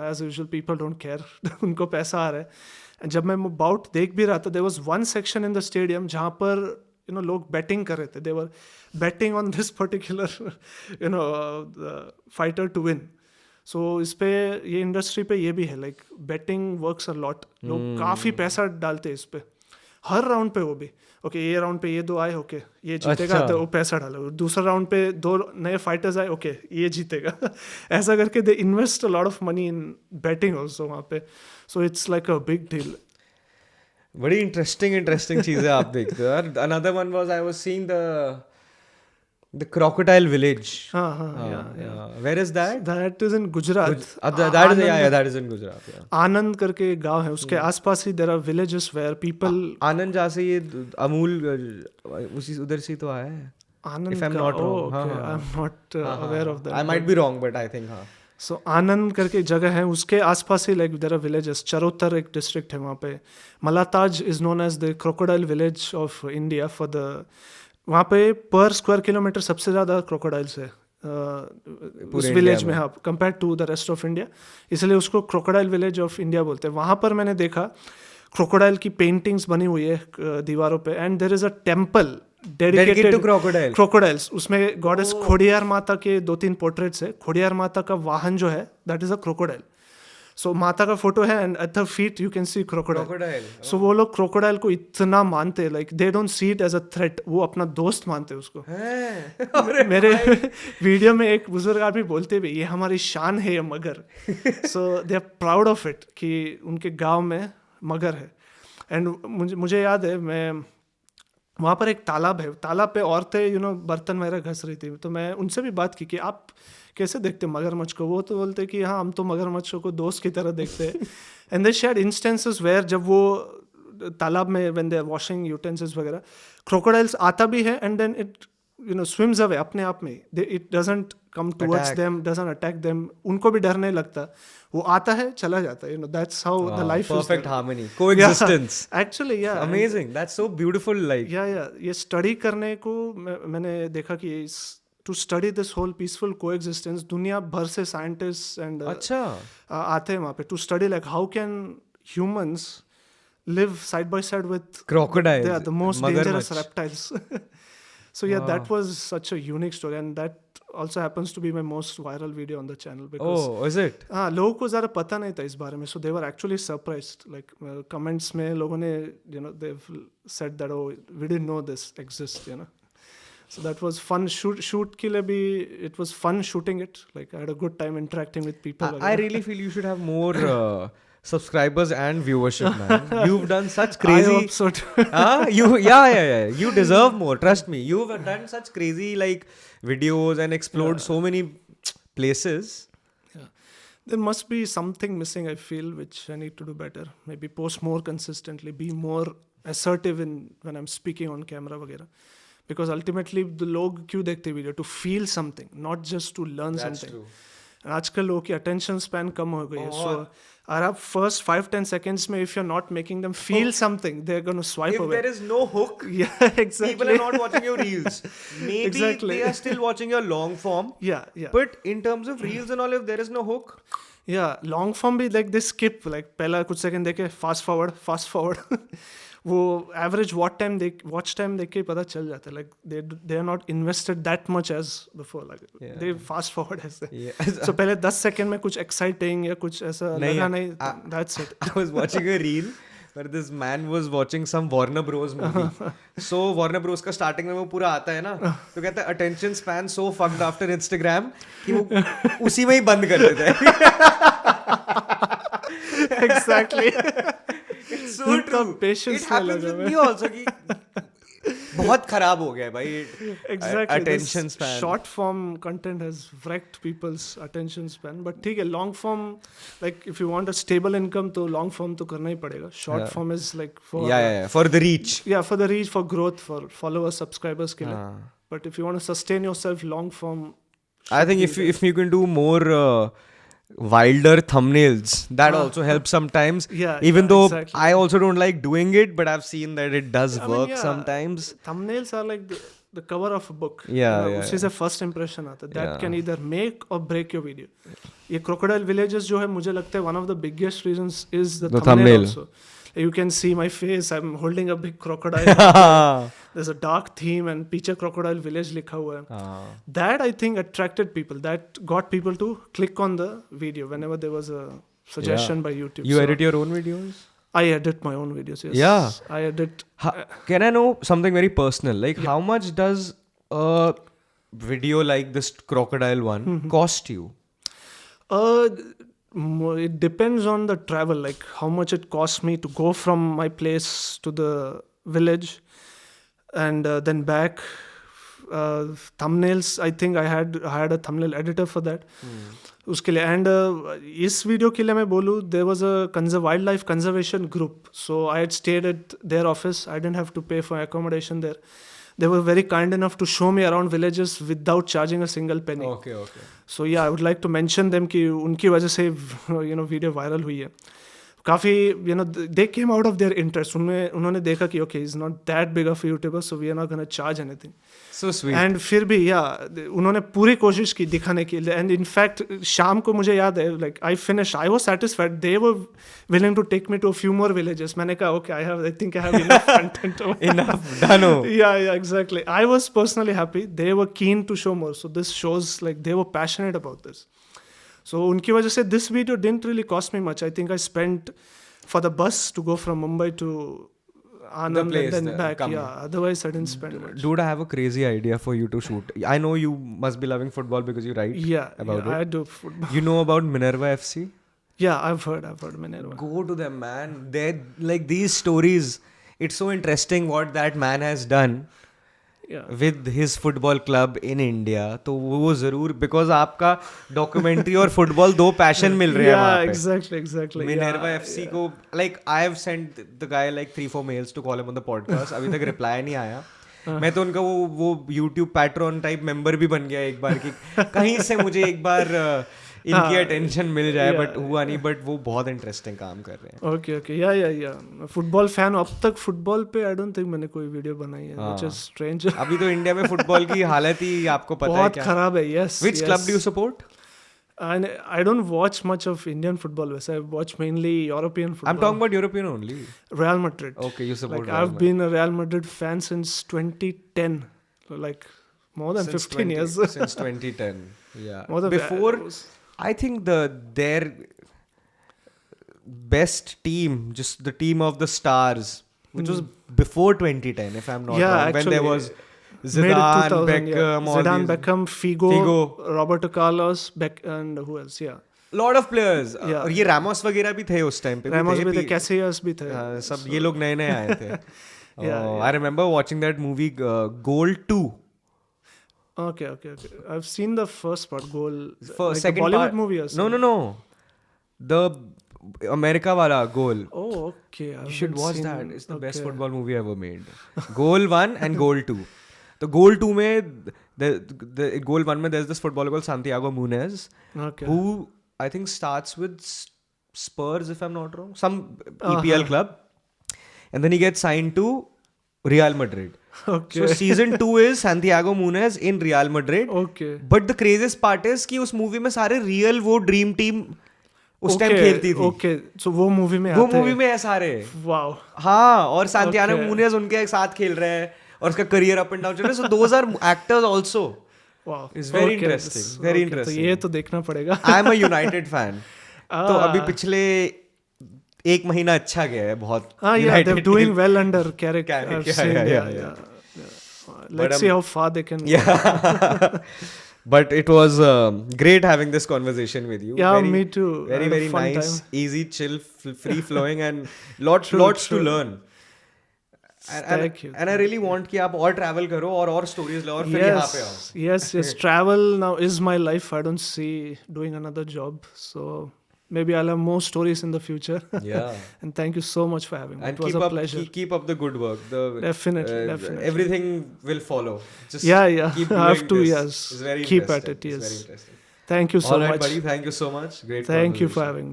as usual people don't care. उनको पैसा आ रहा है। And जब मैं bought देख भी रहा था, there was one section in the stadium जहाँ पर लोग betting कर रहे थे. They were betting on this particular fighter to win. सो इस पे ये इंडस्ट्री पे ये भी है, like betting works a lot. लोग काफ़ी पैसा डालते हैं इस पे, हर राउंड पे। वो भी ओके, ये राउंड पे ये 2 आए, ओके ये जीतेगा, तो वो पैसा डाला। दूसरा राउंड पे 2 नए फाइटर्स आए, ओके ये जीतेगा। ऐसा करके they invest a lot of money in betting also वहाँ पे। So it's like a big deal. बड़ी इंटरेस्टिंग चीज़ें आप देखते हो यार। Another one was, I was seeing The crocodile village. yeah. Where is that? That is in Gujarat. That is that is in Gujarat. Yeah. आनंद करके एक गांव है, उसके आसपास ही there are villages where people आनंद जहाँ से ये अमूल उसी उधर से तो आया है. आनंद If I'm का, not wrong. okay, I'm not aware of that. I might be wrong, but I think हाँ. सो आनंद करके एक जगह है, उसके आसपास ही like there are villages. Charotar एक डिस्ट्रिक्ट है वहाँ पे. Malataj is known as the crocodile village of India for the. वहाँ पे पर स्क्वायर किलोमीटर सबसे ज़्यादा क्रोकोडाइल्स है उस विलेज में. हाँ, compare to the rest of India, इसलिए उसको क्रोकोडाइल विलेज ऑफ इंडिया बोलते हैं. वहाँ पर मैंने देखा क्रोकोडाइल की पेंटिंग्स बनी हुई है दीवारों पे, and there is a temple dedicated to crocodiles. उसमें गॉडेस खोडियार माता के 2-3 पोर्ट्रेट्स है. खोडियार माता का वाहन जो है that is a crocodile. So माता का फोटो है and at the feet you can see crocodile. So वो लोग क्रोकोडाइल को इतना मानते हैं, like they don't see it as a threat, वो अपना दोस्त मानते हैं उसको. मेरे वीडियो में एक बुजुर्ग आदमी बोलते भी ये हमारी शान है ये मगर. So they are proud of it कि उनके गाँव में मगर है. एंड मुझे याद है, मैं वहाँ पर एक तालाब है, तालाब पे औरतें बर्तन वगैरह घस रही थी, तो मैं उनसे भी बात की कि आप कैसे देखते मगरमच्छ को. वो तो बोलते कि हाँ हम तो मगरमच्छों को दोस्त की तरह देखते हैं. And they shared instances where जब वो तालाब में when they are washing utensils वगैरह, क्रोकोडाइल्स आता भी है and then it swims away अपने आप में. It doesn't come towards them, doesn't attack them. उनको भी डर नहीं लगता, वो आता है चला जाता है. That's how the life is. Perfect harmony, coexistence. Actually, yeah. Amazing. That's so beautiful. Like yeah. ये स्टडी करने को मैंने देखा कि to study this whole peaceful coexistence, दुनिया भर से scientists and अच्छा आते हैं वहाँ पे to study like how can humans live side by side with crocodiles. They are the most dangerous reptiles. So yeah, that was such a unique story, and that also happens to be my most viral video on the channel because is it? हाँ, लोगों को ज़्यादा पता नहीं था इस बारे में, so they were actually surprised. Like comments में लोगों ने they've said that we didn't know this exists. So that was fun. Shoot के लिए भी it was fun shooting it. Like I had a good time interacting with people. I really feel you should have more subscribers and viewership, man. You've done such crazy. I hope so too. Yeah. You deserve more. Trust me. You've done such crazy like videos and explored so many places. Yeah, there must be something missing. I feel which I need to do better. Maybe post more consistently. Be more assertive when I'm speaking on camera, वगैरह. Because ultimately the लोग क्यों देखते video? To feel something, not just to learn something. True. आजकल लोगों की attention span कम हो गई है. सो अगर आप फर्स्ट 5-10 seconds में if you're not making them feel something, they're going to swipe away. If there is no hook, yeah, exactly. People are not watching your reels. Maybe exactly. They are still watching your long form. Yeah. But in terms of reels and all, if there is no hook, yeah, long form भी like they skip, like पहला कुछ second देखे fast forward. वो average watch time देख के पता चल जाता है. Like they are not invested that much as before. Like they fast forward ऐसे. सो पहले 10 सेकंड में कुछ एक्साइटिंग या कुछ ऐसा लगा नहीं. That's it. I was watching a reel where this man was watching some Warner Bros movie. So Warner Bros का starting में वो पूरा आता है ना, तो कहता है attention span so fucked after Instagram कि वो उसी में ही बंद कर देता है. Exactly. It's so true. It happens with me also कि बहुत खराब हो गया है भाई. Exactly. Attention span. Short form content has wrecked people's attention span. But ठीक है, long form, like if you want a stable income तो long form तो करना ही पड़ेगा. Short form is like for for the reach. Yeah, for the reach, for growth, for followers, subscribers के लिए. But if you want to sustain yourself, long form. I think if you can do more wilder thumbnails, that also helps sometimes. Even though exactly. I also don't like doing it, but I've seen that it does work sometimes. Thumbnails are like the cover of a book. उससे से first impression आता है. That can either make or break your video. ये Crocodile Villages जो है, मुझे लगता है one of the biggest reasons is the thumbnail also. You can see my face. I'm holding a big crocodile. There's a dark theme and पीछे Crocodile Village लिखा हुआ है. That I think attracted people. That got people to click on the video whenever there was a suggestion by YouTube. You edit your own videos? I edit my own videos. Yes. Yeah. I edit. Can I know something very personal? Like how much does a video like this crocodile one cost you? It depends on the travel, like how much it costs me to go from my place to the village and then back. thumbnails. I think I had a thumbnail editor for that. उसके लिए and इस video के लिए मैं बोलूँ there was a wild life conservation group, so I had stayed at their office. I didn't have to pay for accommodation there. They were very kind enough to show me around villages without charging a single penny. Okay. So yeah, I would like to mention them कि उनकी वजह से video viral हुई है. काफ़ी they came out of their interest. उन्होंने देखा कि okay, he's not that big of a YouTuber, so we are not going to charge anything. So sweet. And फिर भी उन्होंने पूरी कोशिश की दिखाने की. एंड इनफैक्ट शाम को मुझे याद है, like I was satisfied. They were willing to take me to a few more villages. मैंने कहा okay, I think I have enough content. Enough, done. Yeah exactly. I was personally happy. They were keen to show more. So this shows like they were passionate about this. So उनकी वजह से this video didn't really cost me much. I think I spent for the bus to go from Mumbai to Anand place, and then back. come. Yeah, otherwise I didn't spend much. Dude, I have a crazy idea for you to shoot. I know you must be loving football because you write about I it. do football. You know about Minerva FC? Yeah, I've heard Minerva. Go to them, man. They're like these stories. It's so interesting what that man has done Yeah. with his football club in India. तो वो जरूर, because आपका documentary और football दो passion मिल रहे हैं वहाँ पे. Exactly. Minerva FC को like I have sent the guy like 3-4 mails to call him on the podcast. अभी तक रिप्लाई नहीं आया. मैं तो उनका वो YouTube पैट्रॉन टाइप मेंबर भी बन गया एक बार कि कहीं से मुझे एक बार इनकी अटेंशन मिल जाए, बट हुआ नहीं. बट वो बहुत इंटरेस्टिंग काम कर रहे हैं. ओके या फुटबॉल फैन. अब तक फुटबॉल पे आई डोंट थिंक मैंने कोई वीडियो बनाई है, व्हिच इज स्ट्रेंज. अभी तो इंडिया में फुटबॉल की हालत ही आपको पता है बहुत क्या. खराब है. Yes. Which club do you support? And I don't watch much of Indian football. I watch mainly European football. I'm talking about European only. Real Madrid. Okay, you support Like Real I've been a Real Madrid fan since 2010. So like more than Since 15 years. Since 2010. Yeah. More than Before, I think their best team, just the team of the stars, which was before 2010, if I'm not Yeah, wrong, when actually, there was made it Zidane, 2000, Beckham, all Zidane, these. Beckham, Figo, Roberto Carlos, and who else? Yeah. Lot of players. Yeah. और ये Ramos वगैरह भी थे उस time पे. Ramos भी थे, Casillas भी थे. सब ये लोग नए नए आए थे. Yeah. I remember watching that movie Goal 2. Okay. I've seen the first part, Goal. For like second the Bollywood part, movie or something. No. The America wala Goal. Oh, okay. You should watch that. It's the best football movie ever made. Goal 1 and Goal 2. तो Goal 2 में Goal 1 में there's this footballer called Santiago Munez, Okay. who I think starts with Spurs, if I'm not wrong, some EPL club, and then he gets signed to Real Madrid. Okay. So season 2 is Santiago Munez in Real Madrid. Okay. But the craziest part is कि उस movie में सारे real वो dream team उस time खेलती थी. Okay. So वो movie में वो आते हैं. मूवी में है सारे. Wow. हाँ, और सांतियागो Okay. मुनेज उनके साथ खेल रहे हैं और उसका करियर अप एंड डाउन चल रहा है. So those are actors also. Wow. It's very Okay, interesting. this- Very okay, interesting. तो ये तो देखना पड़ेगा. I am a United fan. तो अभी पिछले एक महीना अच्छा गया है बहुत. Yeah, United they're doing के- well under Carrick. Carrick, I've yeah, seen, yeah. Let's see how far they can. Yeah. But it was great having this conversation with you. Yeah, Very- me too. Very, I had a very fun nice, time. easy, chill, free flowing, and lots to True. learn. Thank you. And I really want कि आप और travel करो और stories लो और फिर यहाँ पे आओ. Yes. Travel now is my life. I don't see doing another job. So maybe I'll have more stories in the future. Yeah. And thank you so much for having me. And It was a pleasure. keep up the good work. Definitely. Everything will follow. Just Yeah. keep I have doing to, this. yes. It's very Keep at interesting. it, It's yes. very interesting. Thank you so All right, much. buddy. Thank you so much. Great Thank you for conversation. having me.